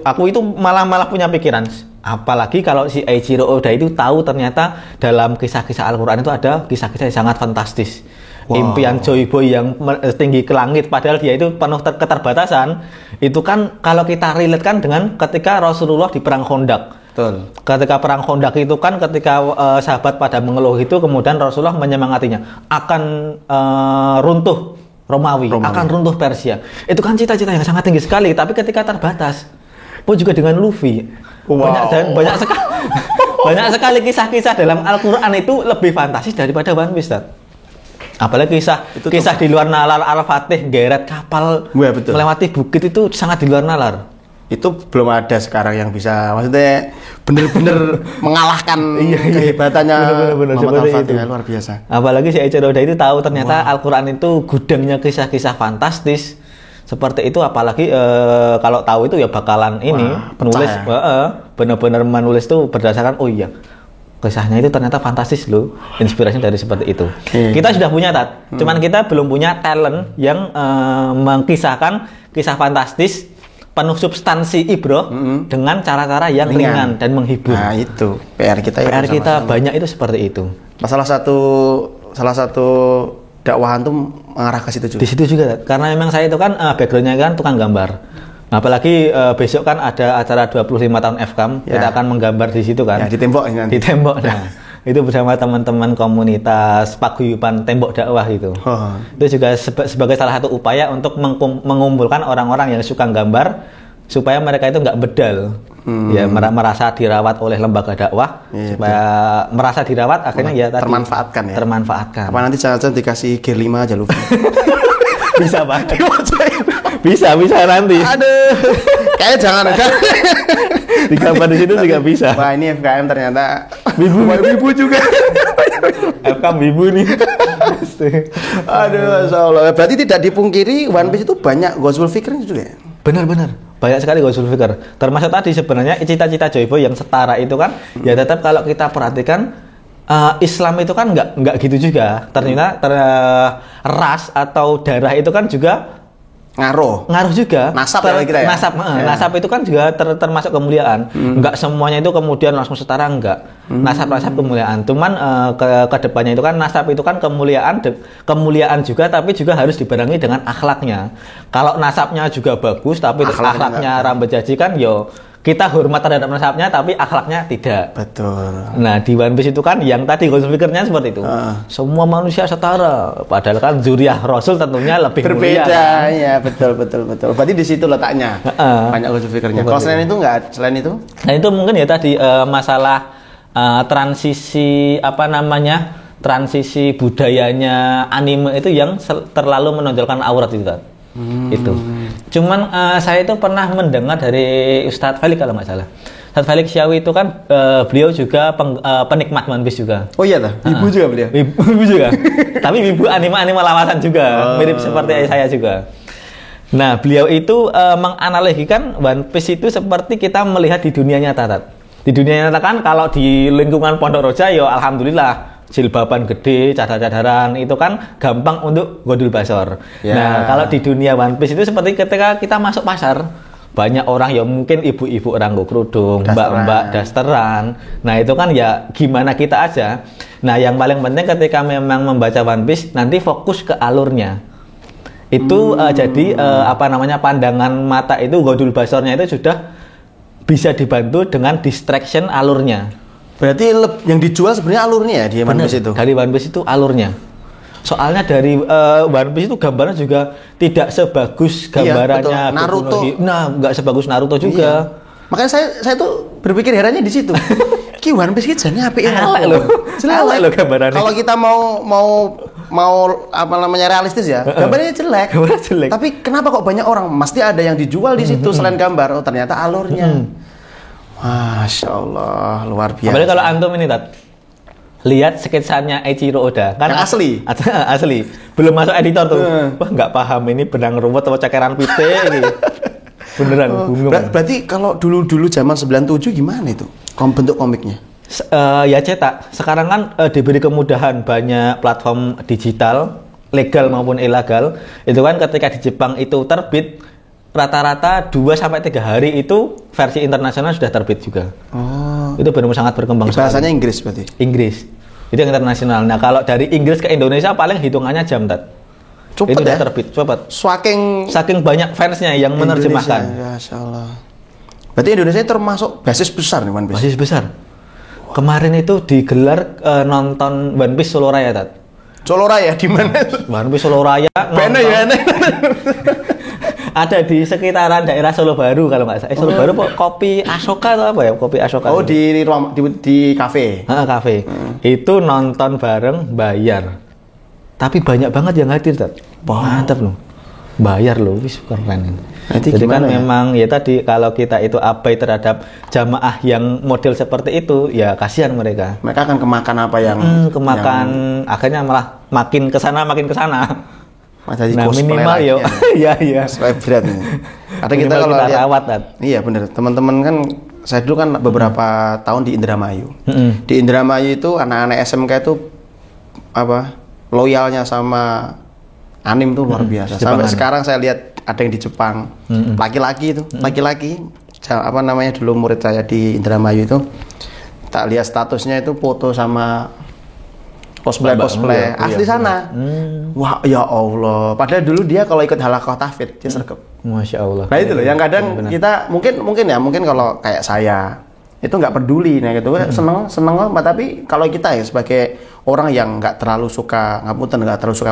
aku itu malah punya pikiran. Apalagi kalau si Eiichiro Oda itu tahu ternyata dalam kisah-kisah Al-Quran itu ada kisah-kisah yang sangat fantastis. Impian Joy Boy yang tinggi ke langit, padahal dia itu penuh keterbatasan. Itu kan kalau kita relate kan dengan ketika Rasulullah di perang Khandaq. Betul. Ketika perang Khandaq itu kan ketika sahabat pada mengeluh itu, kemudian Rasulullah menyemangatinya akan runtuh Romawi, akan runtuh Persia. Itu kan cita-cita yang sangat tinggi sekali, tapi ketika terbatas. Pun juga dengan Luffy. Banyak sekali kisah-kisah dalam Al-Quran itu lebih fantastis daripada One Piece. Apalagi kisah di luar nalar Al-Fatih geret kapal melewati bukit itu sangat di luar nalar. Itu belum ada sekarang yang bisa maksudnya benar-benar mengalahkan kehebatannya Muhammad Al-Fatih. Luar biasa. Apalagi si Eiichiro Oda itu tahu ternyata Al-Quran itu gudangnya kisah-kisah fantastis seperti itu. Apalagi kalau tahu itu ya bakalan penulis benar-benar menulis itu berdasarkan kisahnya itu ternyata fantastis loh, inspirasinya dari seperti itu. Kita sudah punya cuman kita belum punya talent yang mengkisahkan kisah fantastis penuh substansi ibroh dengan cara-cara yang ringan dan menghibur. Nah itu PR kita. PR kita banyak itu seperti itu. Salah satu dakwahan tuh mengarah ke situ juga. Di situ juga, karena memang saya itu kan backgroundnya kan tukang gambar. Apalagi besok kan ada acara 25 tahun FKAM, kita akan menggambar di situ kan. Ya, di tembok ini nanti. Di tembok. Nah, itu bersama teman-teman komunitas paguyuban tembok dakwah itu. Itu juga sebagai salah satu upaya untuk mengumpulkan orang-orang yang suka gambar supaya mereka itu nggak bedal. Ya merasa dirawat oleh lembaga dakwah, supaya merasa dirawat akhirnya ya tadi termanfaatkan. Apa nanti jangan-jangan dikasih G5 aja lu. Bisa banget. bisa nanti. Aduh. Kayaknya jangan ada. Di gambar di situ juga bisa. Wah, ini FKM ternyata wibu juga. FKM wibu nih. Aduh, insyaallah. Berarti tidak dipungkiri One Piece itu banyak Ghazul Fikr juga. Benar. Banyak sekali Ghazul Fikr. Termasuk tadi sebenarnya cita-cita Joyboy yang setara itu kan, ya tetap kalau kita perhatikan Islam itu kan nggak gitu juga. Ternyata ras atau darah itu kan juga ngaruh juga. Nasab kira ya. Nasab itu kan juga termasuk kemuliaan. Enggak semuanya itu kemudian langsung setara, enggak. Nasab kemuliaan. Cuman ke depannya itu kan nasab itu kan kemuliaan juga, tapi juga harus dibarengi dengan akhlaknya. Kalau nasabnya juga bagus tapi akhlaknya rambajaji kan kita hormat terhadap nasabnya tapi akhlaknya tidak. Betul. Nah, di One Piece itu kan yang tadi Ghazul Fikrnya seperti itu. Semua manusia setara. Padahal kan zuriyah Rasul tentunya lebih berbeda. Mulia. Ya, betul. Berarti di situ letaknya. Banyak Ghazul Fikrnya. Kalau selain itu enggak, selain itu? Nah, itu mungkin ya tadi masalah transisi transisi budayanya anime itu yang terlalu menonjolkan aurat itu kan. Itu. Cuman saya itu pernah mendengar dari Ustadz Felix kalau nggak salah. Ustadz Felix Syawi itu kan beliau juga penikmat One Piece juga. Oh iya dah, ibu juga beliau. Ibu juga. Tapi ibu anime lawasan juga, mirip seperti saya juga. Nah, beliau itu menganalogikan One Piece itu seperti kita melihat di dunia nyata. Di dunia nyata kan kalau di lingkungan Pondok Roja alhamdulillah jilbaban gede, cadar-cadaran itu kan gampang untuk godul basor. Nah, kalau di dunia One Piece itu seperti ketika kita masuk pasar, banyak orang mungkin ibu-ibu ranggo kerudung, mbak-mbak dasteran. Nah, itu kan ya gimana kita aja. Nah, yang paling penting ketika memang membaca One Piece nanti fokus ke alurnya. Itu jadi pandangan mata itu godul basornya itu sudah bisa dibantu dengan distraction alurnya. Berarti yang dijual sebenarnya alurnya ya di One Piece itu? Dari One Piece itu alurnya. Soalnya dari One Piece itu gambarnya juga tidak sebagus gambarannya Naruto. Nggak sebagus Naruto juga. Iya. Makanya saya tuh berpikir herannya di situ. Ki One Piece itu jadinya apik jelek loh gambarannya. Kalau kita mau realistis ya, gambarnya jelek. Tapi kenapa kok banyak orang? Mesti ada yang dijual di situ selain gambar. Oh, ternyata alurnya. Masya Allah, luar biasa. Apalagi kalau antum ini lihat sketsanya Eiichiro Oda kan yang asli belum masuk editor tuh. Wah, nggak paham ini benang ruwet atau cekeran pite gitu. Beneran bingung. Berarti kalau dulu zaman 97 gimana itu bentuk komiknya? Ya cetak. Sekarang kan diberi kemudahan banyak platform digital legal maupun ilegal. Itu kan ketika di Jepang itu terbit rata-rata 2-3 hari itu versi internasional sudah terbit juga. Itu benar-benar sangat berkembang. Bahasanya Inggris berarti? Inggris. Itu yang internasional. Nah, kalau dari Inggris ke Indonesia paling hitungannya jam, Cepet itu ya? udah terbit, cepet. Saking banyak fansnya yang menerjemahkan. Ya, Allah. Berarti Indonesia termasuk basis besar nih One Piece? Basis besar. Kemarin itu digelar nonton One Piece Solo Raya, Solo Raya di mana? One Piece Solo Raya. Bener ya, ada di sekitaran daerah Solo Baru kalau nggak salah. Solo Baru Kopi Asoka atau apa ya? Kopi Asoka. Oh, di kafe. Kafe. Itu nonton bareng bayar. Tapi banyak banget yang hadir, Mantap loh. Bayar loh, wis keren. Jadi kan memang ya tadi kalau kita itu abai terhadap jamaah yang model seperti itu, ya kasihan mereka. Mereka akan kemakan apa yang akhirnya malah makin kesana. Nah, minimal ya. Berat nih. Ada kita kalau lihat rawat, iya benar. Teman-teman kan saya dulu kan beberapa tahun di Indramayu. Di Indramayu itu anak-anak SMK itu loyalnya sama anime tuh luar biasa. Sampai sekarang saya lihat ada yang di Jepang. Laki-laki itu, dulu murid saya di Indramayu itu tak lihat statusnya itu foto sama cosplay asli sana. Wah, ya Allah. Padahal dulu dia kalau ikut halaqah tahfidz dia sergap. Masya Allah. Nah itu loh, yang kadang kita mungkin kalau kayak saya itu nggak peduli, nah gitu, seneng, tapi kalau kita ya sebagai orang yang nggak terlalu suka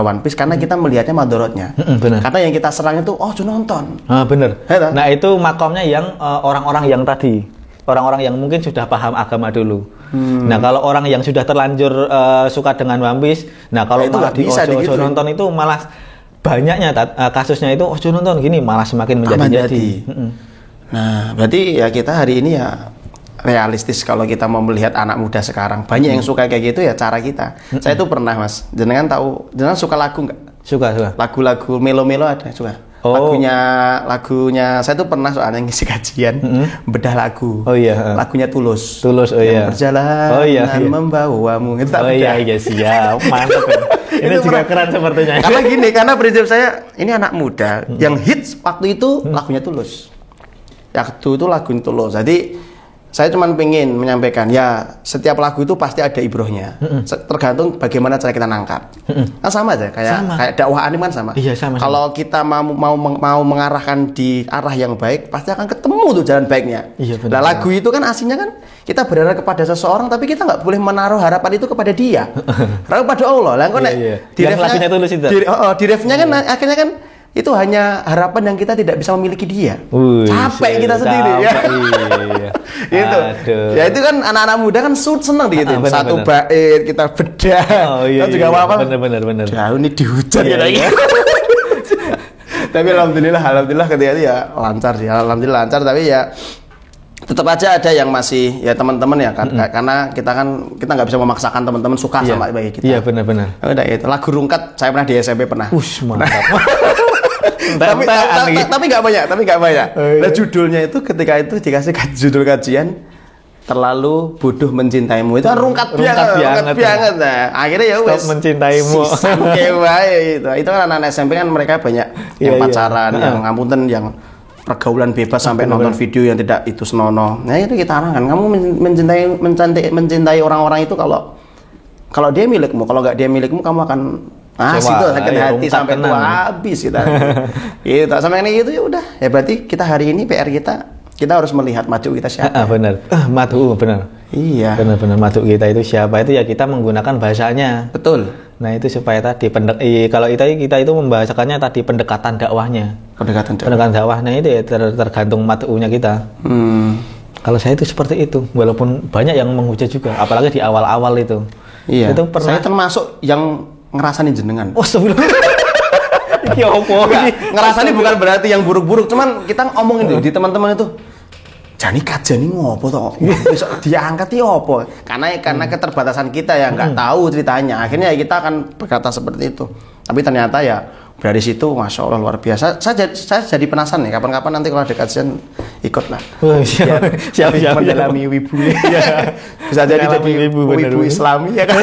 One Piece, karena kita melihatnya madorotnya. Karena yang kita serang itu, nonton. Bener. Nah itu makomnya yang orang-orang yang mungkin sudah paham agama dulu. Nah kalau orang yang sudah terlanjur suka dengan One Piece, nah kalau itu malah di ojo nonton itu malah banyaknya kasusnya itu ojo nonton gini malah semakin menjadi. Nah berarti ya kita hari ini ya realistis kalau kita mau melihat anak muda sekarang banyak yang suka kayak gitu ya cara kita. Saya tuh pernah Mas, jenengan suka lagu nggak? Suka. Lagu-lagu melo-melo ada suka. Lagunya saya tuh pernah soalnya ngisi kajian bedah lagu. Lagunya Tulus. Berjalan membawamu. Itu tak bedah. Iya siap. Mantap. Ini juga keren sepertinya. Karena prinsip saya ini anak muda yang hits waktu itu lagunya Tulus. Waktu itu lagu Tulus. Jadi saya cuma pengen menyampaikan ya setiap lagu itu pasti ada ibrohnya. Tergantung bagaimana cara kita nangkap. Kan sama aja kayak dakwah anim kan sama. Iya, sama. Kalau kita mau mengarahkan di arah yang baik, pasti akan ketemu tuh jalan baiknya. Iya, nah lagu itu kan aslinya kan kita berharap kepada seseorang, tapi kita nggak boleh menaruh harapan itu kepada dia. Harap pada Allah. Lah kok di lagunya Tulus itu. Di refnya kan akhirnya kan itu hanya harapan yang kita tidak bisa memiliki dia. Capek kita sendiri ya. Gitu. Ya itu kan anak-anak muda kan senang gitu. Satu bait kita bedah. Kan juga apa? Bener. Jauh nih dihujat ya lagi. Tapi alhamdulillah ketika itu ya lancar sih. Alhamdulillah lancar, tapi ya tetap aja ada yang masih ya teman-teman ya kan, karena kita nggak bisa memaksakan teman-teman suka sama baik kita. Iya benar. Udah itu lagu Rungkat saya pernah di SMP pernah. Mantap. tapi nggak banyak. Nah judulnya itu ketika itu dikasih judul kajian terlalu bodoh mencintaimu, itu kan rungkat banget. Nah akhirnya ya wes mencintaimu. Itu kan anak-anak SMP kan mereka banyak yang pacaran, yang ngapunten, yang pergaulan bebas sampai nonton video yang tidak itu senonoh. Nah itu kita arahkan, kamu mencintai orang-orang itu kalau dia milikmu, kalau nggak dia milikmu kamu akan situ sakit hati sampai tua habis kita. Gitu sampai ini gitu ya udah. Ya berarti kita hari ini PR kita harus melihat madu kita siapa. Benar. Madu benar. Iya. Benar madu kita itu siapa, itu ya kita menggunakan bahasanya. Betul. Nah itu supaya tadi kalau kita itu membahasakannya tadi pendekatan dakwahnya. Pendekatan dakwahnya itu ya tergantung madunya kita. Kalau saya itu seperti itu, walaupun banyak yang menghujat juga, apalagi di awal-awal itu. Iya. Itu pernah. Saya termasuk yang ngerasain jenengan. Sebelum ya opo ngerasain bukan berarti yang buruk-buruk, cuman kita ngomongin tuh di teman-teman itu jani kajian ini ngopo toh besok diangkat ya opo, karena keterbatasan kita ya nggak tahu ceritanya, akhirnya kita akan berkata seperti itu, tapi ternyata ya dari situ masya Allah luar biasa. Saya jadi penasaran nih, kapan-kapan nanti kalau ada kajian ikut lah. Siap mendalami wibu ya. Bisa jadi wibu Islami ya kan.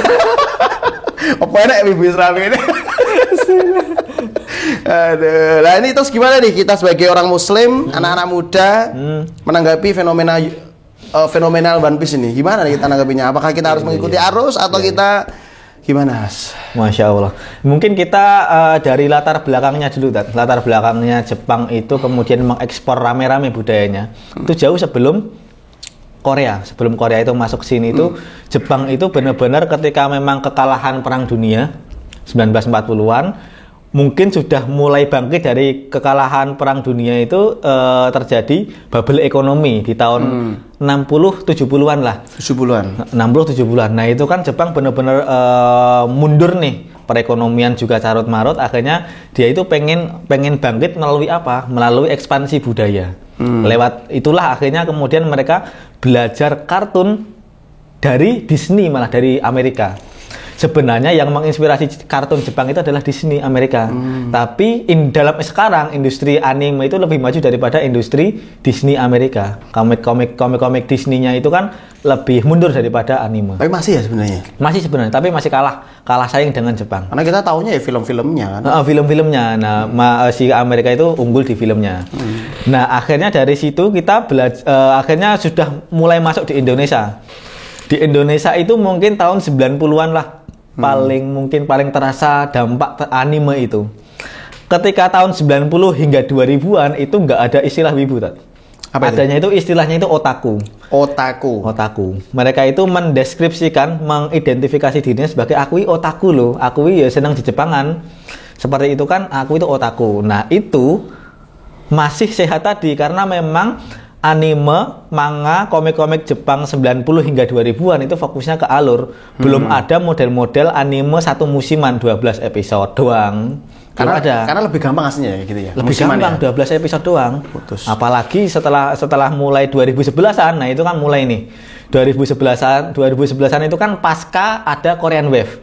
Apa enak wibu Islami ini? Aduh, lah ini terus gimana nih kita sebagai orang Muslim, anak-anak muda menanggapi fenomenal One Piece ini? Gimana nih kita menanggapinya? Apakah kita harus mengikuti arus atau kita gimana? Masya Allah. Mungkin kita dari latar belakangnya dulu, latar belakangnya Jepang itu kemudian mengekspor rame-rame budayanya. Itu jauh sebelum Korea itu masuk sini itu Jepang itu benar-benar ketika memang kekalahan Perang Dunia 1940-an mungkin sudah mulai bangkit dari kekalahan Perang Dunia itu terjadi bubble ekonomi di tahun 60-70-an lah. 60-70-an. Nah itu kan Jepang benar-benar mundur nih, perekonomian juga carut marut. Akhirnya dia itu pengen bangkit melalui apa? Melalui ekspansi budaya. Lewat itulah akhirnya kemudian mereka belajar kartun dari Disney, malah dari Amerika. Sebenarnya yang menginspirasi kartun Jepang itu adalah Disney Amerika. Tapi dalam sekarang industri anime itu lebih maju daripada industri Disney Amerika. Komik Disney-nya itu kan lebih mundur daripada anime. Tapi masih ya sebenarnya. Masih sebenarnya, tapi masih kalah saing dengan Jepang. Karena kita tahunya ya film-filmnya kan. Film-filmnya. Nah, si Amerika itu unggul di filmnya. Nah, akhirnya dari situ kita akhirnya sudah mulai masuk di Indonesia. Di Indonesia itu mungkin tahun 90-an lah. mungkin paling terasa dampak anime itu. Ketika tahun 90 hingga 2000-an itu nggak ada istilah wibu, Tat. Adanya itu istilahnya itu otaku. Mereka itu mendeskripsikan, mengidentifikasi dirinya sebagai aku otaku loh. Aku ya senang di Jepangan. Seperti itu kan, aku itu otaku. Nah, itu masih sehat tadi karena memang anime, manga, komik-komik Jepang 90 hingga 2000-an itu fokusnya ke alur. Belum ada model-model anime satu musiman 12 episode doang. Karena lebih gampang aslinya ya gitu ya. Lebih gampang ya? 12 episode doang. Putus. Apalagi setelah mulai 2011-an. Nah, itu kan mulai nih. 2011-an itu kan pasca ada Korean Wave.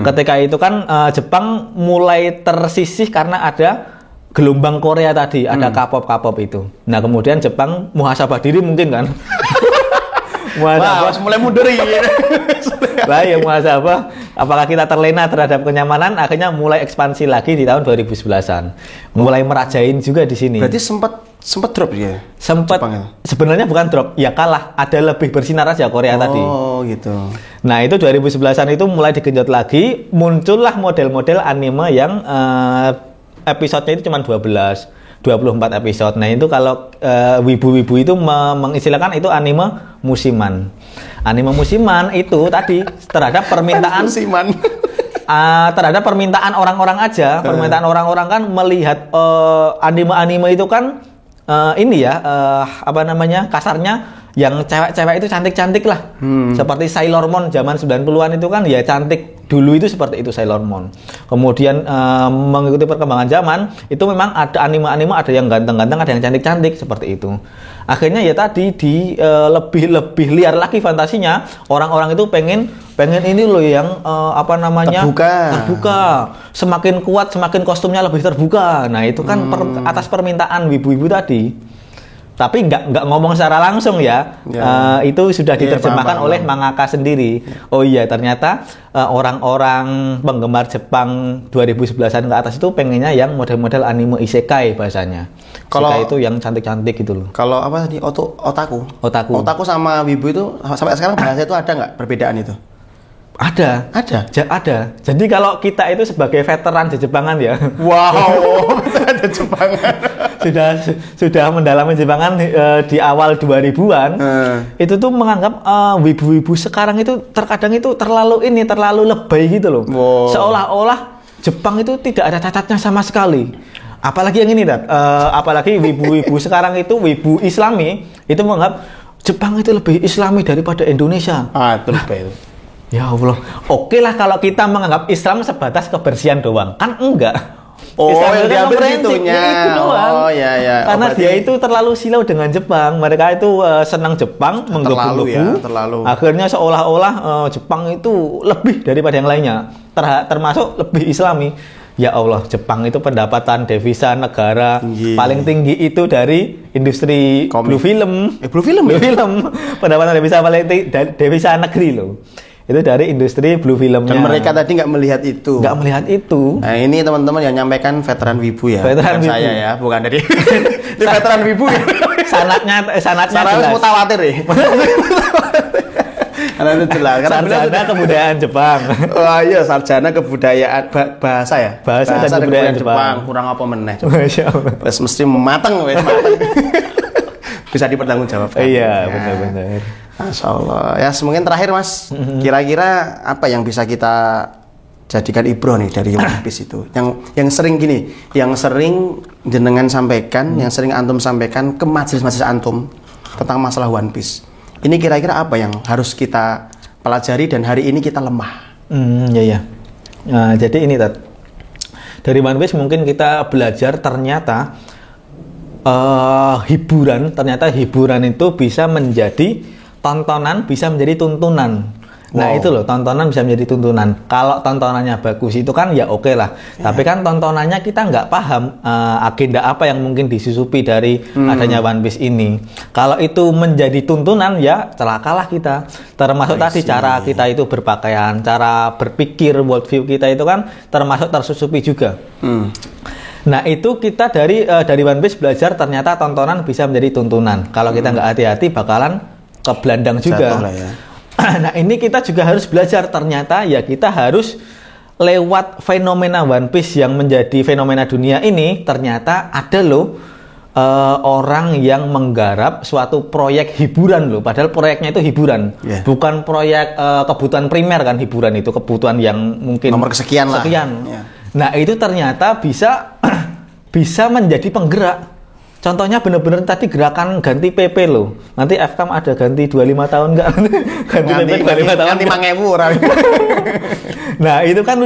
Ketika itu kan Jepang mulai tersisih karena ada gelombang Korea tadi, ada K-pop itu. Nah, kemudian Jepang muhasabah diri mungkin kan. Mulai mundur ya. Lah ya muhasabah, apakah kita terlena terhadap kenyamanan, akhirnya mulai ekspansi lagi di tahun 2011-an. Mulai merajain juga di sini. Berarti sempat drop ya? Sempat. Sebenarnya bukan drop, ya kalah. Ada lebih bersinar aja Korea tadi. Oh, gitu. Nah, itu 2011-an itu mulai digenjot lagi, muncullah model-model anime yang episodenya itu cuma 24 episode. Nah, itu kalau wibu-wibu itu mengistilahkan itu anime musiman. Anime musiman itu tadi terhadap permintaan musiman. Terhadap permintaan orang-orang aja. Permintaan orang-orang kan melihat anime-anime itu kan ini ya kasarnya yang cewek-cewek itu cantik-cantik lah. Seperti Sailor Moon zaman 90-an itu kan ya cantik. Dulu itu seperti itu Sailor Moon. Kemudian mengikuti perkembangan zaman, itu memang ada anime-anime, ada yang ganteng-ganteng, ada yang cantik-cantik seperti itu. Akhirnya ya tadi lebih liar lagi fantasinya. Orang-orang itu pengen ini loh yang terbuka. Semakin kuat, semakin kostumnya lebih terbuka. Nah, itu kan atas permintaan wibu-wibu tadi. Tapi nggak ngomong secara langsung ya. Itu sudah diterjemahkan oleh mangaka sendiri. Oh iya, ternyata orang-orang penggemar Jepang 2011-an ke atas itu pengennya yang model-model anime isekai bahasanya. Isekai itu yang cantik-cantik gitu loh. Kalau apa tadi otaku sama wibu itu sampai sekarang bahasa itu ada nggak perbedaan itu? Ada. Jadi kalau kita itu sebagai veteran di Jepangan ya. Wow, ada Jepangan. sudah mendalami Jepangan di awal 2000-an. Itu tuh menganggap wibu-wibu sekarang itu terkadang itu terlalu lebay gitu loh. Wow. Seolah-olah Jepang itu tidak ada cacatnya sama sekali. Apalagi yang ini, apalagi wibu-wibu sekarang itu wibu Islami itu menganggap Jepang itu lebih Islami daripada Indonesia. Itu lebay. Ya Allah, oke lah kalau kita menganggap Islam sebatas kebersihan doang, kan enggak. Islam itu kan prinsipnya itu doang. Ya. Karena dia itu terlalu silau dengan Jepang. Mereka itu senang Jepang, menggebu-gebu. Terlalu. Akhirnya seolah-olah Jepang itu lebih daripada yang lainnya, termasuk lebih Islami. Ya Allah, Jepang itu pendapatan devisa negara paling tinggi itu dari industri Blue Film. Blue Film. Pendapatan devisa paling tinggi devisa negeri loh. Itu dari industri Blue Filmnya. Dan mereka tadi nggak melihat itu. Nah, ini teman-teman yang nyampaikan veteran wibu ya. Veteran wibu. Saya ya, bukan dari veteran wibu. Sanatnya jelas. Mutawatir ya. Karena itu jelas. Sarjana kebudayaan Jepang. Wah iya, sarjana kebudayaan bahasa ya. Bahasa dan kebudayaan Jepang. Kurang apa meneh? Masya Allah. Mesti mateng. Bisa dipertanggungjawabkan. Iya, benar-benar. Masya Allah. Ya, mungkin terakhir Mas, kira-kira apa yang bisa kita jadikan ibroh nih dari One Piece itu? Yang sering gini, yang sering jenengan sampaikan, yang sering antum sampaikan ke majelis-majelis antum tentang masalah One Piece. Ini kira-kira apa yang harus kita pelajari dan hari ini kita lemah? Ya. Jadi ini dari One Piece mungkin kita belajar ternyata hiburan itu bisa menjadi tontonan, bisa menjadi tuntunan. Nah itu loh, tontonan bisa menjadi tuntunan. Kalau tontonannya bagus itu kan ya oke lah. Tapi kan tontonannya kita nggak paham agenda apa yang mungkin disusupi dari adanya One Piece ini. Kalau itu menjadi tuntunan ya celakalah kita. Termasuk tadi cara kita itu berpakaian, cara berpikir, worldview kita itu kan termasuk tersusupi juga. Nah itu kita dari One Piece belajar ternyata tontonan bisa menjadi tuntunan. Kalau kita nggak hati-hati bakalan kebelandang juga. Nah ini kita juga harus belajar, ternyata ya kita harus lewat fenomena One Piece yang menjadi fenomena dunia ini, ternyata ada loh orang yang menggarap suatu proyek hiburan loh, padahal proyeknya itu hiburan, bukan proyek kebutuhan primer kan, hiburan itu kebutuhan yang mungkin nomor kesekian lah. Nah itu ternyata bisa menjadi penggerak. Contohnya bener-bener tadi gerakan ganti PP loh. Nanti FKM ada ganti 25 tahun nggak? Ganti PP 25 tahun. Ganti 5.000. Nah itu kan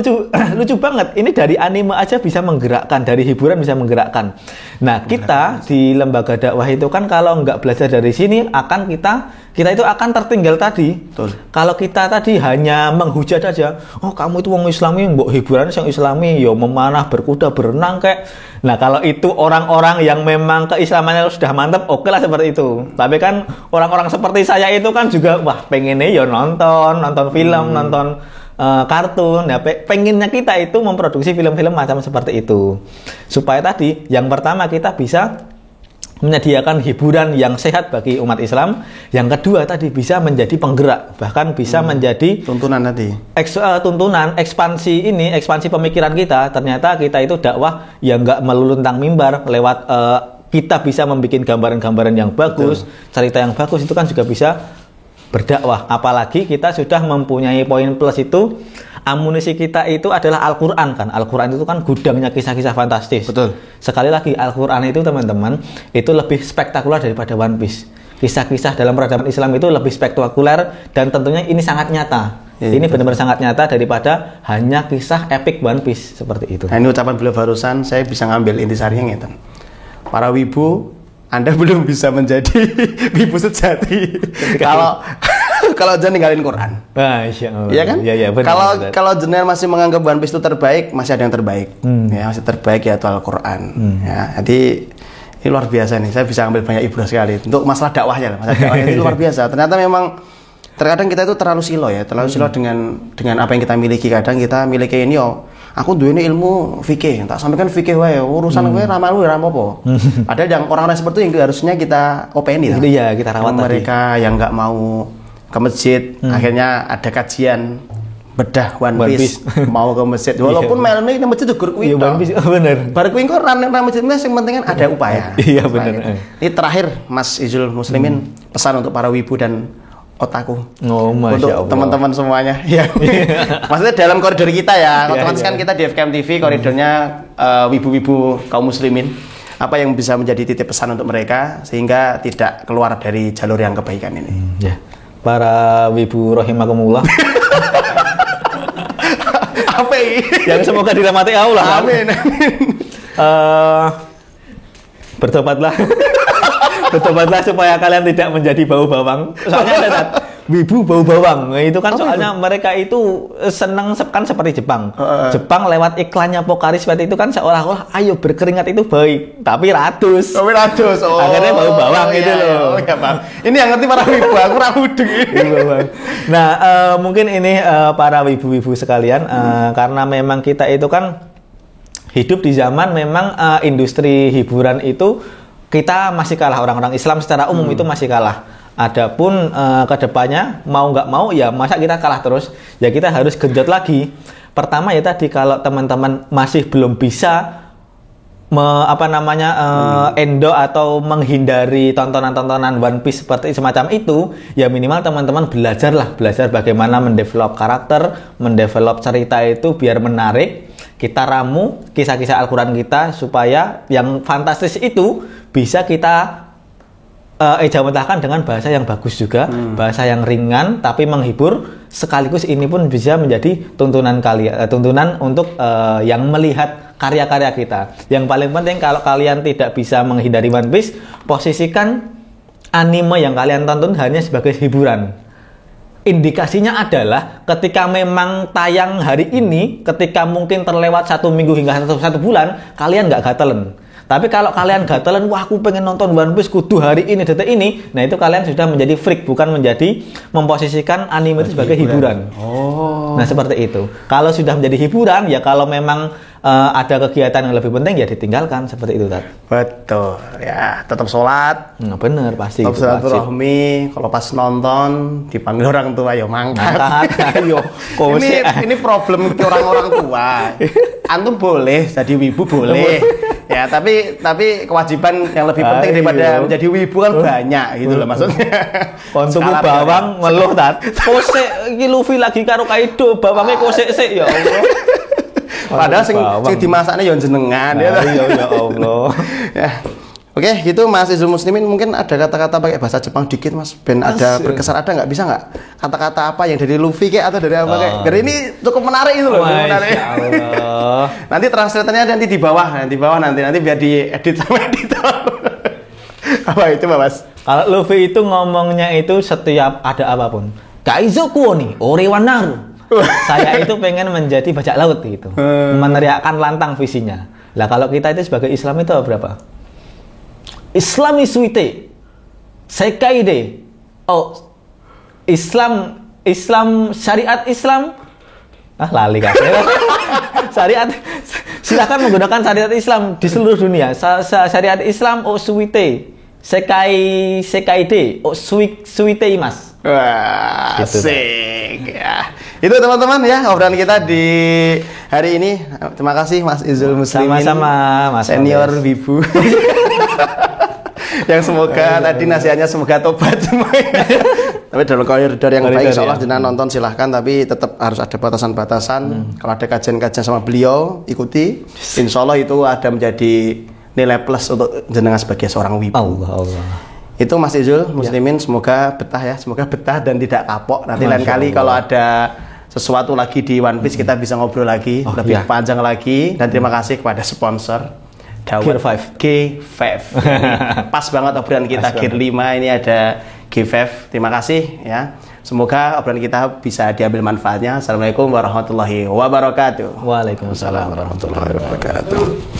lucu banget. Ini dari anime aja bisa menggerakkan, dari hiburan bisa menggerakkan. Nah kita di lembaga dakwah itu kan kalau nggak belajar dari sini akan kita itu akan tertinggal tadi. Betul. Kalau kita tadi hanya menghujat aja, oh kamu itu wong Islami, mbok hiburan yang Islami, yo memanah, berkuda, berenang kayak. Nah kalau itu orang-orang yang memang keislamannya sudah mantap, oke lah seperti itu. Tapi kan orang-orang seperti saya itu kan juga wah pengennya ya nonton film, nonton kartun. Ya pengennya kita itu memproduksi film-film macam seperti itu. Supaya tadi yang pertama kita bisa menyediakan hiburan yang sehat bagi umat Islam. Yang kedua tadi bisa menjadi penggerak, bahkan bisa menjadi tuntunan tadi. Tuntunan ekspansi pemikiran kita. Ternyata kita itu dakwah yang nggak melulu tentang mimbar, lewat kita bisa membuat gambaran-gambaran yang bagus, cerita yang bagus itu kan juga bisa berdakwah. Apalagi kita sudah mempunyai poin plus itu, amunisi kita itu adalah Al-Quran kan. Al-Quran itu kan gudangnya kisah-kisah fantastis. Betul. Sekali lagi Al-Quran itu teman-teman itu lebih spektakuler daripada One Piece. Kisah-kisah dalam peradaban Islam itu lebih spektakuler dan tentunya ini sangat nyata. Ini benar-benar sangat nyata daripada hanya kisah epic One Piece seperti itu. Nah ini ucapan beliau barusan saya bisa ngambil intisarinya gitu. Para wibu, Anda belum bisa menjadi wibu sejati kalau jangan ninggalin Quran. Iya kan? Iya benar. Kalau jenengan masih menganggap One Piece itu terbaik, masih ada yang terbaik. Ya, masih terbaik yaitu Al-Quran. Ya, jadi ini luar biasa nih. Saya bisa ambil banyak ibrah sekali untuk masalah dakwahnya. Masalah dakwahnya itu luar biasa. Ternyata memang terkadang kita itu terlalu silo ya, silo dengan apa yang kita miliki. Kadang kita miliki ini aku duwe ilmu fikih, tak sampaikan fikih wae, urusan kowe ra malu ra apa-apa. Padahal yang orang-orang seperti itu yang harusnya kita openi. Iya, kita rawat tadi. Mereka yang nggak mau ke masjid, akhirnya ada kajian bedah One Piece. Mau ke masjid, walaupun melone di masjid juga kuwi. Iya, One Piece bener. Bar kuwi kok ra masjid yang penting kan ada upaya. Iya bener. Ini terakhir Mas Izul Muslimin pesan untuk para wibu dan otaku. Masya Allah. Untuk teman-teman semuanya. Ya. Maksudnya dalam koridor kita ya. Otomatis kan kita di FKM TV koridornya wibu-wibu kaum muslimin. Apa yang bisa menjadi titip pesan untuk mereka sehingga tidak keluar dari jalur yang kebaikan ini. Ya. Para wibu rahimakumullah. Apa ini? Yang semoga dirahmati Allah. Amin. Bertobatlah. Bertobatlah supaya kalian tidak menjadi bau bawang. Soalnya ada wibu bau bawang. Itu kan soalnya mereka itu senang kan seperti Jepang. Jepang lewat iklannya Pocari Sweat itu kan seolah-olah ayo berkeringat itu baik, tapi ratus. Akhirnya bau bawang itu loh. Ya, Bang. Ini yang ngerti para wibu, aku ra mudeng. Nah, mungkin ini para wibu-wibu sekalian karena memang kita itu kan hidup di zaman memang industri hiburan itu kita masih kalah, orang-orang Islam secara umum itu masih kalah. Adapun kedepannya mau nggak mau ya masa kita kalah terus, ya kita harus genjot lagi. Pertama ya tadi kalau teman-teman masih belum bisa endo atau menghindari tontonan-tontonan One Piece seperti semacam itu, ya minimal teman-teman belajar bagaimana mendevelop karakter, mendevelop cerita itu biar menarik. Kita ramu kisah-kisah Al-Quran kita supaya yang fantastis itu bisa kita ejawantahkan dengan bahasa yang bagus juga, bahasa yang ringan tapi menghibur, sekaligus ini pun bisa menjadi tuntunan untuk yang melihat karya-karya kita. Yang paling penting kalau kalian tidak bisa menghindari One Piece, posisikan anime yang kalian tonton hanya sebagai hiburan. Indikasinya adalah ketika memang tayang hari ini, ketika mungkin terlewat 1 minggu hingga 1 bulan, kalian nggak gatelen. Tapi kalau kalian gatelen, wah aku pengen nonton One Piece kudu hari ini, detik ini, nah itu kalian sudah menjadi freak, bukan menjadi memposisikan anime itu sebagai hiburan. Nah seperti itu. Kalau sudah menjadi hiburan, ya kalau memang ada kegiatan yang lebih penting ya ditinggalkan seperti itu, Tat. Betul. Ya, tetap sholat. Bener pasti. Tetap silaturahmi. Kalau pas nonton dipanggil orang tua, ya mangkat. Ayo. Ini problem orang-orang tua. Antum boleh jadi wibu boleh. Ya, tapi kewajiban yang lebih penting daripada menjadi wibu kan banyak gitu loh maksudnya. Konsumsi bawang ngeluh, Tat. Kosek iki Luffy lagi karo Kaido, bawangnya kosek sik ya Allah. Padahal sing dimasaknya ya jenengan ya. Ya Allah. Ya. Oke, gitu Mas Izul Muslimin, mungkin ada kata-kata pakai bahasa Jepang dikit Mas, ben ada berkesan, ada nggak, bisa nggak kata-kata apa yang dari Luffy kayak atau dari apa kayak? Karena ini cukup menarik itu loh, menarik. Allah. Nanti translatornya nanti di bawah nanti biar diedit sama editor. Apa itu Mas? Kalau Luffy itu ngomongnya itu setiap ada apapun. Kaizoku ni Orewanaru. Saya itu pengen menjadi bajak laut gitu. Meneriakkan lantang visinya. Lah kalau kita itu sebagai Islam itu berapa? Islami suite. Sekai de. Oh. Islam syariat Islam. Lali kan. Syariat. Silakan menggunakan syariat Islam di seluruh dunia. Syariat Islam suite. Sekai de. Suite imas. Wah, gitu, asik ya. Itu teman-teman ya obrolan kita di hari ini. Terima kasih Mas Izul Muslimin. Sama-sama Mas senior wibu. Yang semoga tadi nasihatnya semoga tobat semuanya. Tapi dalam koridor yang baik insyaallah jenengan nonton silahkan, tapi tetap harus ada batasan-batasan. Kalau ada kajian-kajian sama beliau ikuti. Insyaallah itu ada menjadi nilai plus untuk jenengan sebagai seorang wibu. Allah. Itu Mas Izul Muslimin, semoga betah dan tidak kapok. Nanti lain kali kalau ada sesuatu lagi di One Piece kita bisa ngobrol lagi lebih panjang lagi. Dan terima kasih kepada sponsor G5. Pas banget obrolan kita Gear 5 ini ada G5. Terima kasih ya. Semoga obrolan kita bisa diambil manfaatnya. Assalamualaikum warahmatullahi wabarakatuh. Waalaikumsalam warahmatullahi wabarakatuh.